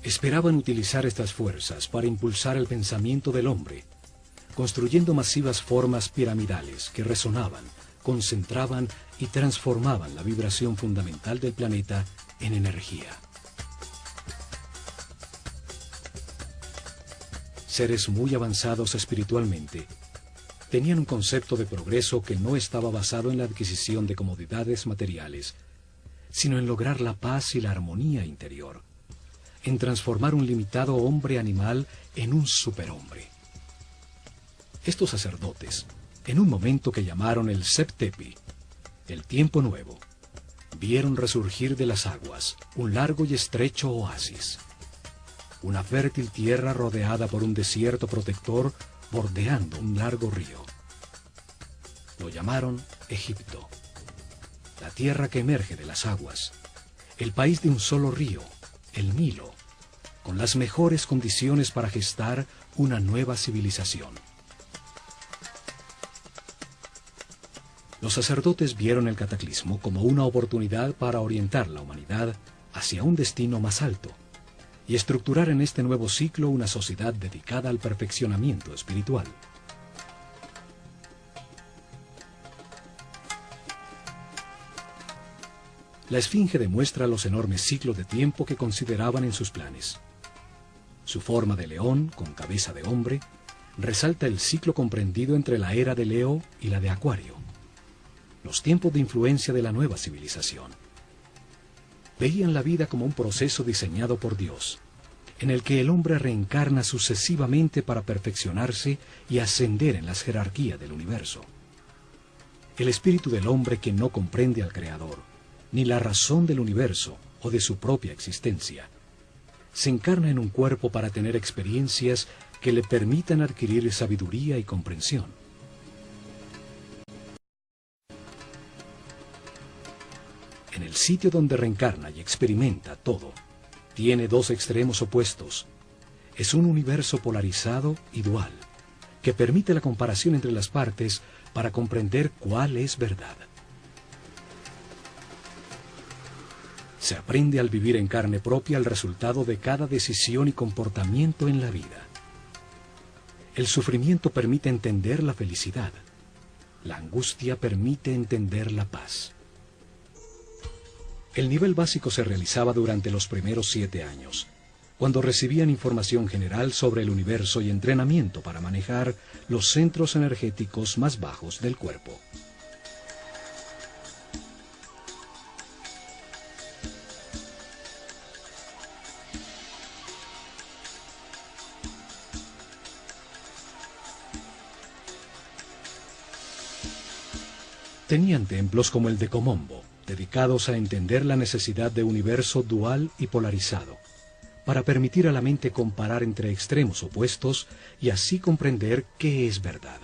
Esperaban utilizar estas fuerzas para impulsar el pensamiento del hombre, construyendo masivas formas piramidales que resonaban, concentraban y transformaban la vibración fundamental del planeta en energía. Seres muy avanzados espiritualmente, tenían un concepto de progreso que no estaba basado en la adquisición de comodidades materiales, sino en lograr la paz y la armonía interior, en transformar un limitado hombre animal en un superhombre. Estos sacerdotes, en un momento que llamaron el Septepi, el tiempo nuevo, vieron resurgir de las aguas un largo y estrecho oasis, una fértil tierra rodeada por un desierto protector bordeando un largo río. Lo llamaron Egipto, la tierra que emerge de las aguas, el país de un solo río, el Nilo, con las mejores condiciones para gestar una nueva civilización. Los sacerdotes vieron el cataclismo como una oportunidad para orientar la humanidad hacia un destino más alto, y estructurar en este nuevo ciclo una sociedad dedicada al perfeccionamiento espiritual. La Esfinge demuestra los enormes ciclos de tiempo que consideraban en sus planes. Su forma de león, con cabeza de hombre, resalta el ciclo comprendido entre la era de Leo y la de Acuario, los tiempos de influencia de la nueva civilización. Veían la vida como un proceso diseñado por Dios, en el que el hombre reencarna sucesivamente para perfeccionarse y ascender en las jerarquías del universo. El espíritu del hombre que no comprende al Creador, ni la razón del universo o de su propia existencia, se encarna en un cuerpo para tener experiencias que le permitan adquirir sabiduría y comprensión. En el sitio donde reencarna y experimenta todo, tiene dos extremos opuestos. Es un universo polarizado y dual, que permite la comparación entre las partes para comprender cuál es verdad. Se aprende al vivir en carne propia el resultado de cada decisión y comportamiento en la vida. El sufrimiento permite entender la felicidad. La angustia permite entender la paz. El nivel básico se realizaba durante los primeros 7 años, cuando recibían información general sobre el universo y entrenamiento para manejar los centros energéticos más bajos del cuerpo. Tenían templos como el de Komombo, dedicados a entender la necesidad de universo dual y polarizado, para permitir a la mente comparar entre extremos opuestos y así comprender qué es verdad.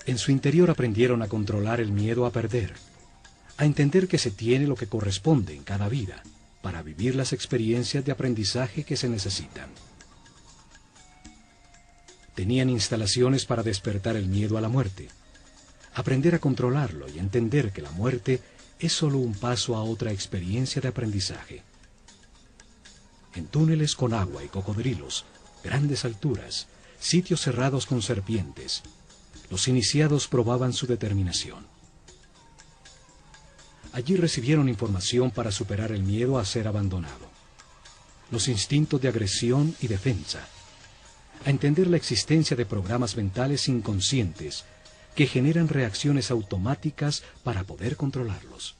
En su interior aprendieron a controlar el miedo a perder, a entender que se tiene lo que corresponde en cada vida, para vivir las experiencias de aprendizaje que se necesitan. Tenían instalaciones para despertar el miedo a la muerte, aprender a controlarlo y entender que la muerte es solo un paso a otra experiencia de aprendizaje. En túneles con agua y cocodrilos, grandes alturas, sitios cerrados con serpientes, los iniciados probaban su determinación. Allí recibieron información para superar el miedo a ser abandonado, los instintos de agresión y defensa, a entender la existencia de programas mentales inconscientes que generan reacciones automáticas para poder controlarlos.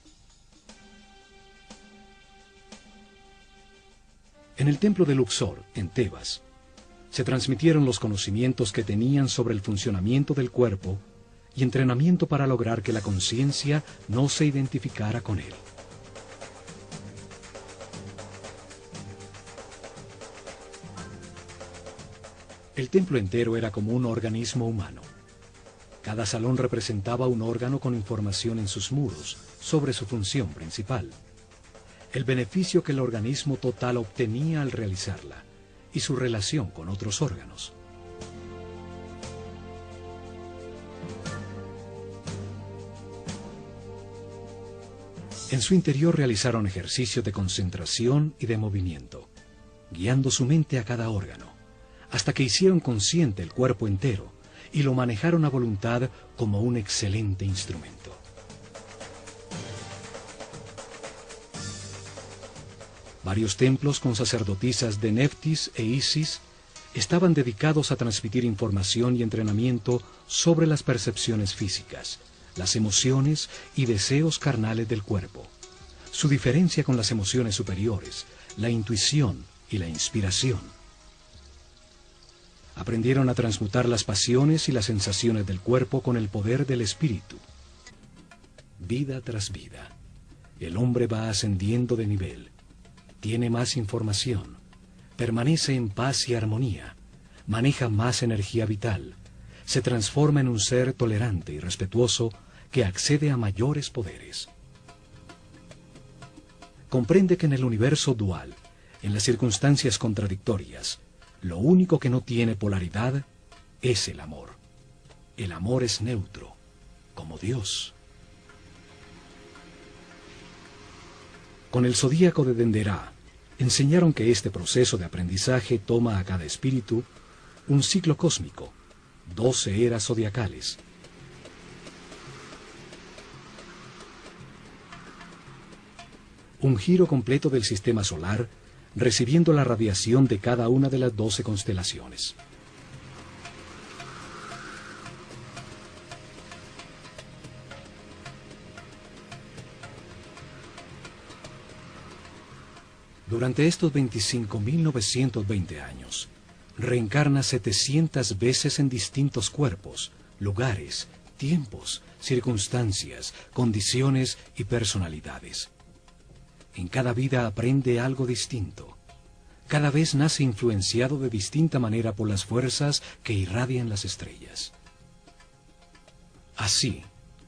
En el templo de Luxor, en Tebas, se transmitieron los conocimientos que tenían sobre el funcionamiento del cuerpo y entrenamiento para lograr que la conciencia no se identificara con él. El templo entero era como un organismo humano. Cada salón representaba un órgano con información en sus muros sobre su función principal, el beneficio que el organismo total obtenía al realizarla y su relación con otros órganos. En su interior realizaron ejercicios de concentración y de movimiento, guiando su mente a cada órgano, hasta que hicieron consciente el cuerpo entero y lo manejaron a voluntad como un excelente instrumento. Varios templos con sacerdotisas de Neftis e Isis estaban dedicados a transmitir información y entrenamiento sobre las percepciones físicas, las emociones y deseos carnales del cuerpo, su diferencia con las emociones superiores, la intuición y la inspiración. Aprendieron a transmutar las pasiones y las sensaciones del cuerpo con el poder del espíritu. Vida tras vida, el hombre va ascendiendo de nivel, tiene más información, permanece en paz y armonía, maneja más energía vital, se transforma en un ser tolerante y respetuoso que accede a mayores poderes. Comprende que en el universo dual, en las circunstancias contradictorias, lo único que no tiene polaridad es el amor. El amor es neutro, como Dios. Con el zodíaco de Denderah, enseñaron que este proceso de aprendizaje toma a cada espíritu un ciclo cósmico, 12 eras zodiacales. Un giro completo del sistema solar, recibiendo la radiación de cada una de las 12 constelaciones. Durante estos 25.920 años, reencarna 700 veces en distintos cuerpos, lugares, tiempos, circunstancias, condiciones y personalidades. En cada vida aprende algo distinto. Cada vez nace influenciado de distinta manera por las fuerzas que irradian las estrellas. Así,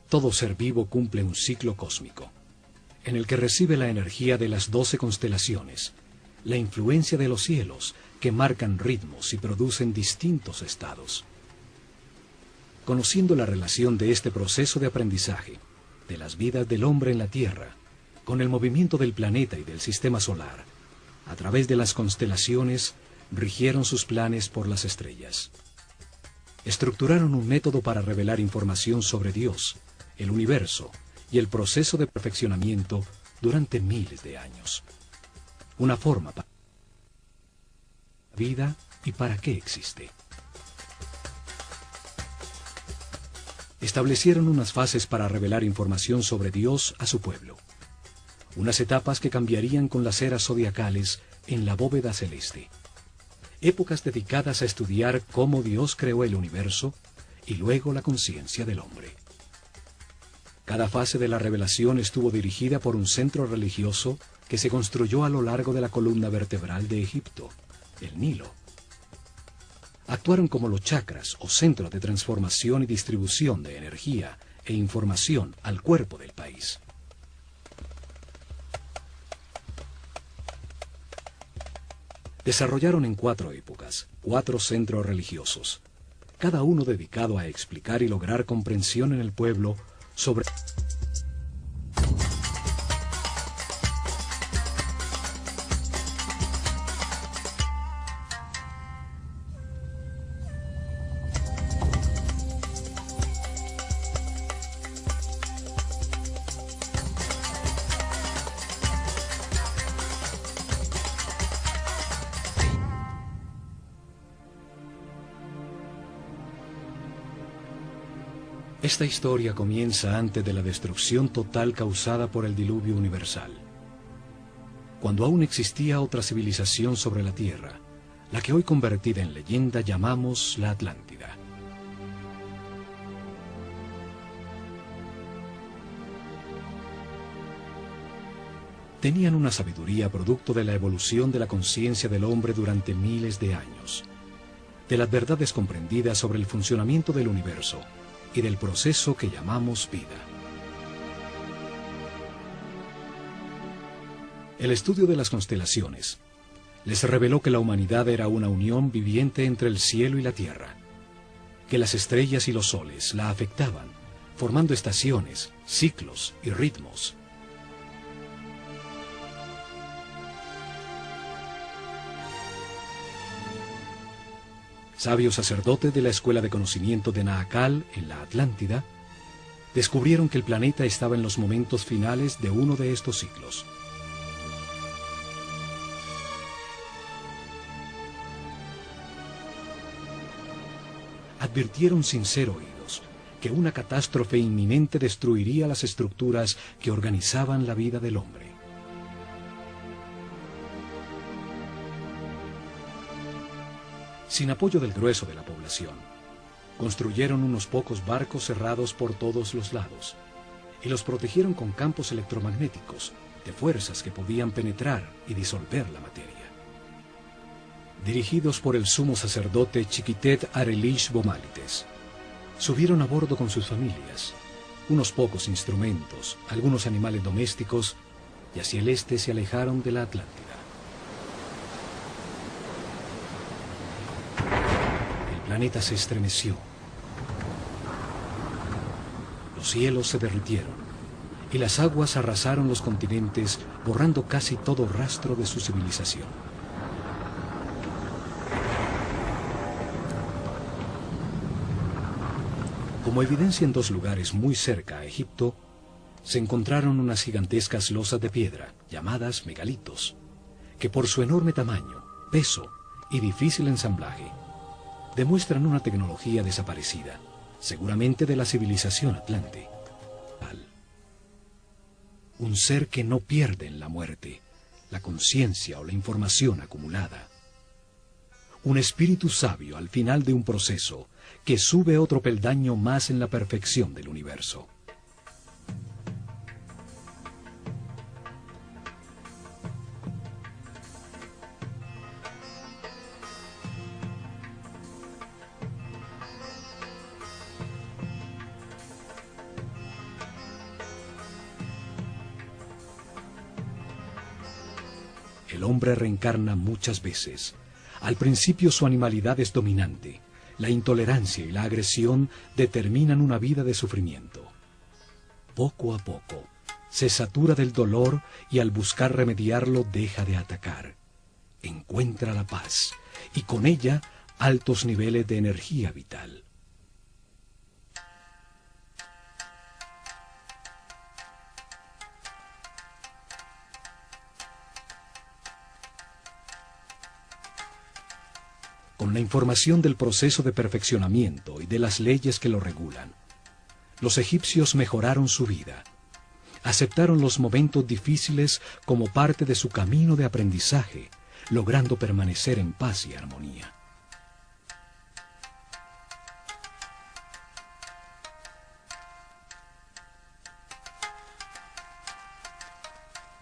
todo ser vivo cumple un ciclo cósmico, en el que recibe la energía de las 12 constelaciones, la influencia de los cielos, que marcan ritmos y producen distintos estados. Conociendo la relación de este proceso de aprendizaje, de las vidas del hombre en la Tierra, con el movimiento del planeta y del sistema solar, a través de las constelaciones, rigieron sus planes por las estrellas. Estructuraron un método para revelar información sobre Dios, el universo y el proceso de perfeccionamiento durante miles de años. Una forma para la vida y para qué existe. Establecieron unas fases para revelar información sobre Dios a su pueblo. Unas etapas que cambiarían con las eras zodiacales en la bóveda celeste. Épocas dedicadas a estudiar cómo Dios creó el universo y luego la conciencia del hombre. Cada fase de la revelación estuvo dirigida por un centro religioso que se construyó a lo largo de la columna vertebral de Egipto, el Nilo. Actuaron como los chakras o centros de transformación y distribución de energía e información al cuerpo del país. Desarrollaron en 4 épocas, 4 centros religiosos, cada uno dedicado a explicar y lograr comprensión en el pueblo sobre Esta historia comienza antes de la destrucción total causada por el diluvio universal, cuando aún existía otra civilización sobre la Tierra, la que hoy convertida en leyenda llamamos la Atlántida. Tenían una sabiduría producto de la evolución de la conciencia del hombre durante miles de años, de las verdades comprendidas sobre el funcionamiento del universo y del proceso que llamamos vida. El estudio de las constelaciones les reveló que la humanidad era una unión viviente entre el cielo y la tierra, que las estrellas y los soles la afectaban, formando estaciones, ciclos y ritmos. Sabios sacerdotes de la Escuela de Conocimiento de Naakal, en la Atlántida, descubrieron que el planeta estaba en los momentos finales de uno de estos ciclos. Advirtieron sin ser oídos que una catástrofe inminente destruiría las estructuras que organizaban la vida del hombre. Sin apoyo del grueso de la población, construyeron unos pocos barcos cerrados por todos los lados y los protegieron con campos electromagnéticos de fuerzas que podían penetrar y disolver la materia. Dirigidos por el sumo sacerdote Chiquitet Arelish Bomalites, subieron a bordo con sus familias, unos pocos instrumentos, algunos animales domésticos, y hacia el este se alejaron de la Atlántida. El planeta se estremeció. Los cielos se derritieron y las aguas arrasaron los continentes, borrando casi todo rastro de su civilización. Como evidencia en dos lugares muy cerca a Egipto, se encontraron unas gigantescas losas de piedra, llamadas megalitos, que por su enorme tamaño, peso y difícil ensamblaje, demuestran una tecnología desaparecida, seguramente de la civilización atlante. Un ser que no pierde en la muerte la conciencia o la información acumulada. Un espíritu sabio al final de un proceso que sube otro peldaño más en la perfección del universo. El hombre reencarna muchas veces. Al principio su animalidad es dominante. La intolerancia y la agresión determinan una vida de sufrimiento. Poco a poco, se satura del dolor y al buscar remediarlo deja de atacar. Encuentra la paz y con ella altos niveles de energía vital. Con la información del proceso de perfeccionamiento y de las leyes que lo regulan, los egipcios mejoraron su vida. Aceptaron los momentos difíciles como parte de su camino de aprendizaje, logrando permanecer en paz y armonía.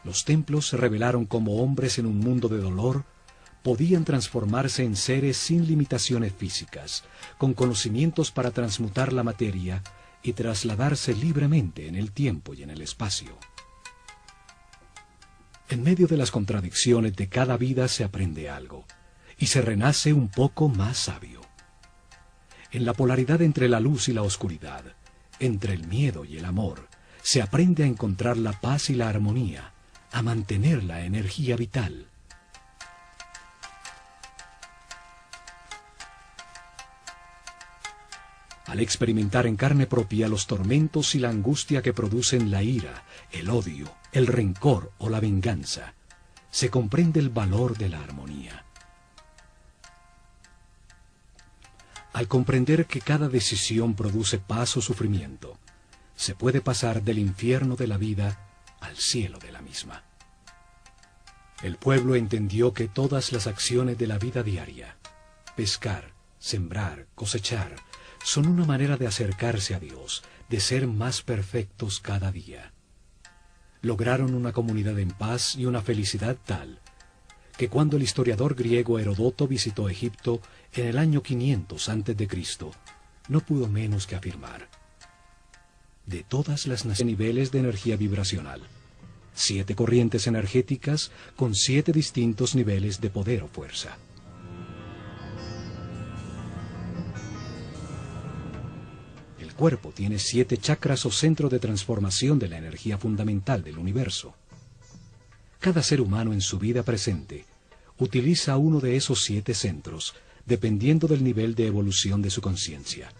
Los templos se revelaron como hombres en un mundo de dolor. Podían transformarse en seres sin limitaciones físicas, con conocimientos para transmutar la materia y trasladarse libremente en el tiempo y en el espacio. En medio de las contradicciones de cada vida se aprende algo, y se renace un poco más sabio. En la polaridad entre la luz y la oscuridad, entre el miedo y el amor, se aprende a encontrar la paz y la armonía, a mantener la energía vital. Al experimentar en carne propia los tormentos y la angustia que producen la ira, el odio, el rencor o la venganza, se comprende el valor de la armonía. Al comprender que cada decisión produce paz o sufrimiento, se puede pasar del infierno de la vida al cielo de la misma. El pueblo entendió que todas las acciones de la vida diaria, pescar, sembrar, cosechar, son una manera de acercarse a Dios, de ser más perfectos cada día. Lograron una comunidad en paz y una felicidad tal, que cuando el historiador griego Heródoto visitó Egipto en el año 500 a.C., no pudo menos que afirmar: de todas las niveles de energía vibracional, 7 corrientes energéticas con 7 distintos niveles de poder o fuerza. El cuerpo tiene 7 chakras o centros de transformación de la energía fundamental del universo. Cada ser humano en su vida presente utiliza uno de esos 7 centros, dependiendo del nivel de evolución de su conciencia.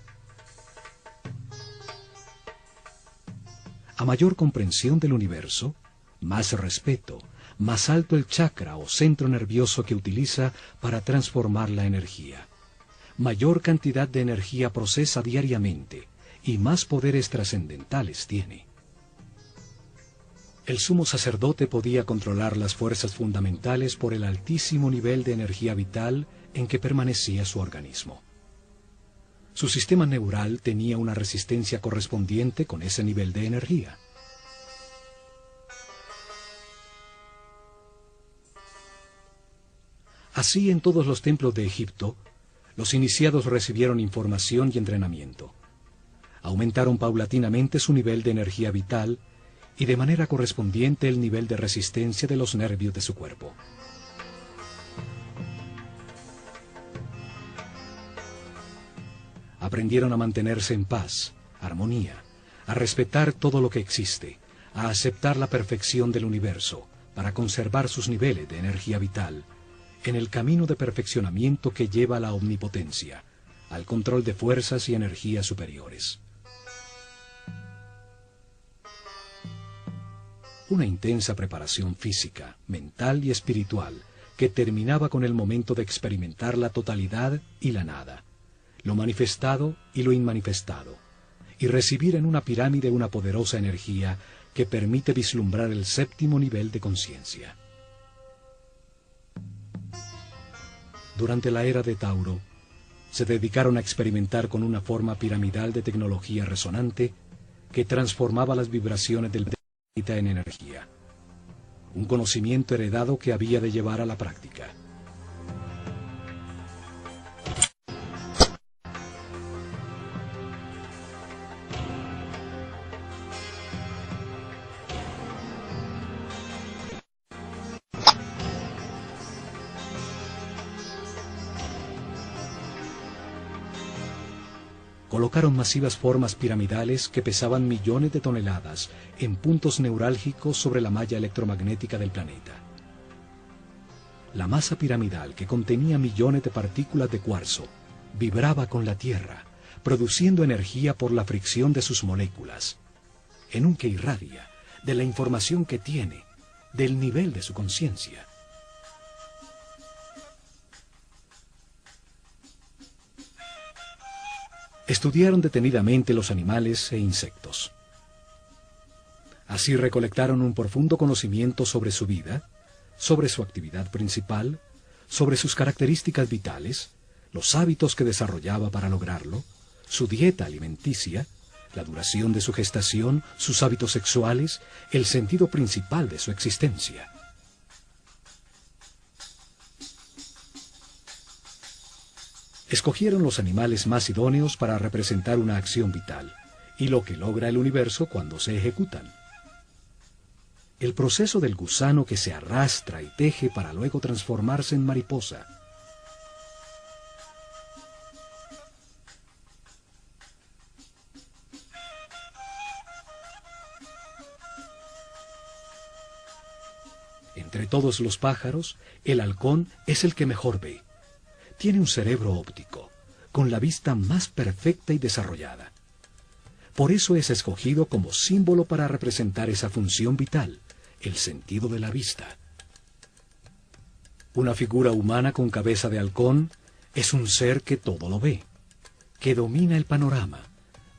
A mayor comprensión del universo, más respeto, más alto el chakra o centro nervioso que utiliza para transformar la energía. Mayor cantidad de energía procesa diariamente y más poderes trascendentales tiene. El sumo sacerdote podía controlar las fuerzas fundamentales por el altísimo nivel de energía vital en que permanecía su organismo. Su sistema neural tenía una resistencia correspondiente con ese nivel de energía. Así, en todos los templos de Egipto, los iniciados recibieron información y entrenamiento. Aumentaron paulatinamente su nivel de energía vital y de manera correspondiente el nivel de resistencia de los nervios de su cuerpo. Aprendieron a mantenerse en paz, armonía, a respetar todo lo que existe, a aceptar la perfección del universo para conservar sus niveles de energía vital en el camino de perfeccionamiento que lleva a la omnipotencia, al control de fuerzas y energías superiores. Una intensa preparación física, mental y espiritual que terminaba con el momento de experimentar la totalidad y la nada, lo manifestado y lo inmanifestado, y recibir en una pirámide una poderosa energía que permite vislumbrar el séptimo nivel de conciencia. Durante la era de Tauro, se dedicaron a experimentar con una forma piramidal de tecnología resonante que transformaba las vibraciones del planeta en energía. Un conocimiento heredado que había de llevar a la práctica. Colocaron masivas formas piramidales que pesaban millones de toneladas en puntos neurálgicos sobre la malla electromagnética del planeta. La masa piramidal, que contenía millones de partículas de cuarzo, vibraba con la Tierra, produciendo energía por la fricción de sus moléculas, en un que irradia de la información que tiene, del nivel de su conciencia. Estudiaron detenidamente los animales e insectos. Así recolectaron un profundo conocimiento sobre su vida, sobre su actividad principal, sobre sus características vitales, los hábitos que desarrollaba para lograrlo, su dieta alimenticia, la duración de su gestación, sus hábitos sexuales, el sentido principal de su existencia. Escogieron los animales más idóneos para representar una acción vital y lo que logra el universo cuando se ejecutan. El proceso del gusano que se arrastra y teje para luego transformarse en mariposa. Entre todos los pájaros, el halcón es el que mejor ve. Tiene un cerebro óptico, con la vista más perfecta y desarrollada. Por eso es escogido como símbolo para representar esa función vital, el sentido de la vista. Una figura humana con cabeza de halcón es un ser que todo lo ve, que domina el panorama,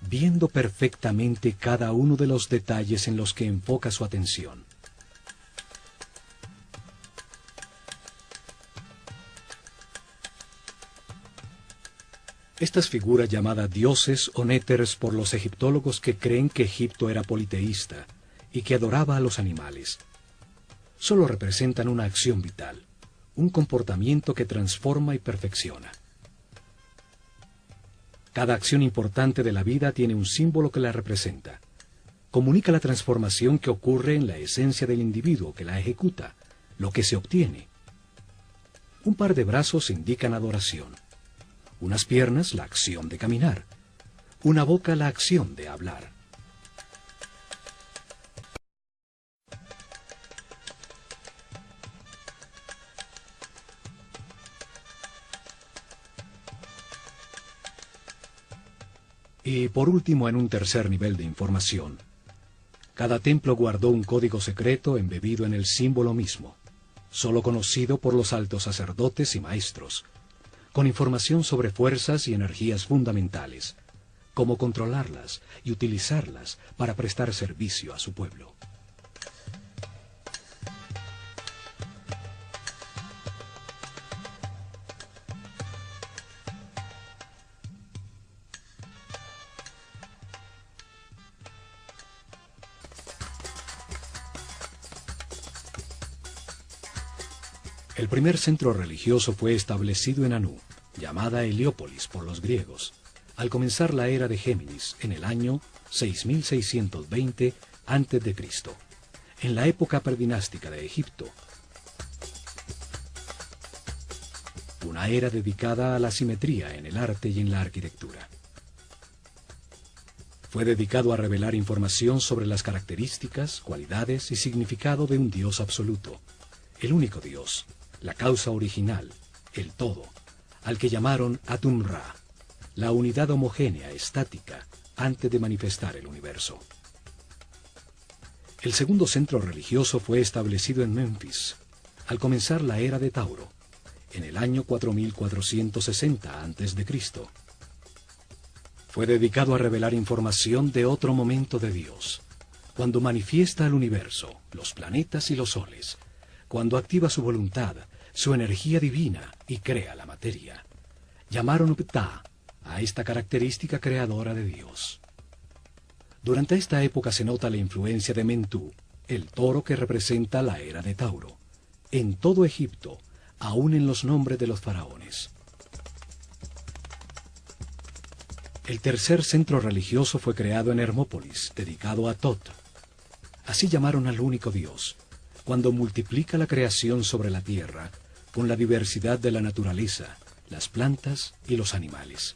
viendo perfectamente cada uno de los detalles en los que enfoca su atención. Estas figuras llamadas dioses o néteres por los egiptólogos que creen que Egipto era politeísta y que adoraba a los animales, solo representan una acción vital, un comportamiento que transforma y perfecciona. Cada acción importante de la vida tiene un símbolo que la representa. Comunica la transformación que ocurre en la esencia del individuo que la ejecuta, lo que se obtiene. Un par de brazos indican adoración. Unas piernas, la acción de caminar. Una boca, la acción de hablar. Y por último, en un tercer nivel de información, cada templo guardó un código secreto embebido en el símbolo mismo, solo conocido por los altos sacerdotes y maestros, con información sobre fuerzas y energías fundamentales, cómo controlarlas y utilizarlas para prestar servicio a su pueblo. El primer centro religioso fue establecido en Anú, llamada Heliópolis por los griegos, al comenzar la era de Géminis en el año 6620 a.C., en la época predinástica de Egipto. Una era dedicada a la simetría en el arte y en la arquitectura. Fue dedicado a revelar información sobre las características, cualidades y significado de un Dios absoluto, el único Dios, la causa original, el todo, al que llamaron Atum-Ra, la unidad homogénea, estática, antes de manifestar el universo. El segundo centro religioso fue establecido en Memphis, al comenzar la era de Tauro, en el año 4460 a.C. Fue dedicado a revelar información de otro momento de Dios, cuando manifiesta al universo, los planetas y los soles, cuando activa su voluntad, su energía divina y crea la materia. Llamaron Ptah a esta característica creadora de Dios. Durante esta época se nota la influencia de Mentú, el toro que representa la era de Tauro, en todo Egipto, aún en los nombres de los faraones. El tercer centro religioso fue creado en Hermópolis, dedicado a Tot. Así llamaron al único Dios, cuando multiplica la creación sobre la tierra, con la diversidad de la naturaleza, las plantas y los animales.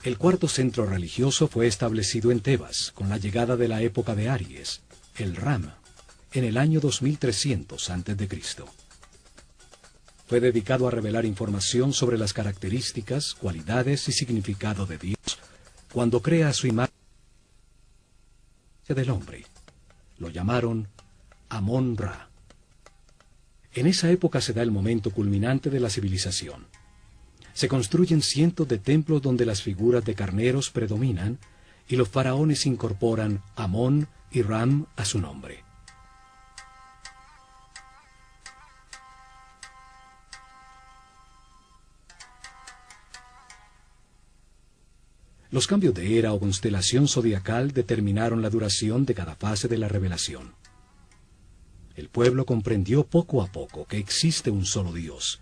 El cuarto centro religioso fue establecido en Tebas, con la llegada de la época de Aries, el Ram, en el año 2300 a.C. Fue dedicado a revelar información sobre las características, cualidades y significado de Dios, cuando crea a su imagen del hombre. Lo llamaron Amón-Ra. En esa época se da el momento culminante de la civilización. Se construyen cientos de templos donde las figuras de carneros predominan y los faraones incorporan Amón y Ram a su nombre. Los cambios de era o constelación zodiacal determinaron la duración de cada fase de la revelación. El pueblo comprendió poco a poco que existe un solo Dios,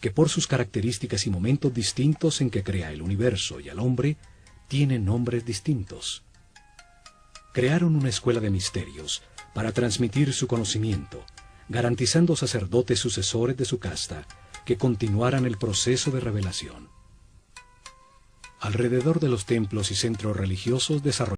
que por sus características y momentos distintos en que crea el universo y al hombre, tiene nombres distintos. Crearon una escuela de misterios para transmitir su conocimiento, garantizando sacerdotes sucesores de su casta que continuaran el proceso de revelación. Alrededor de los templos y centros religiosos desarrollaron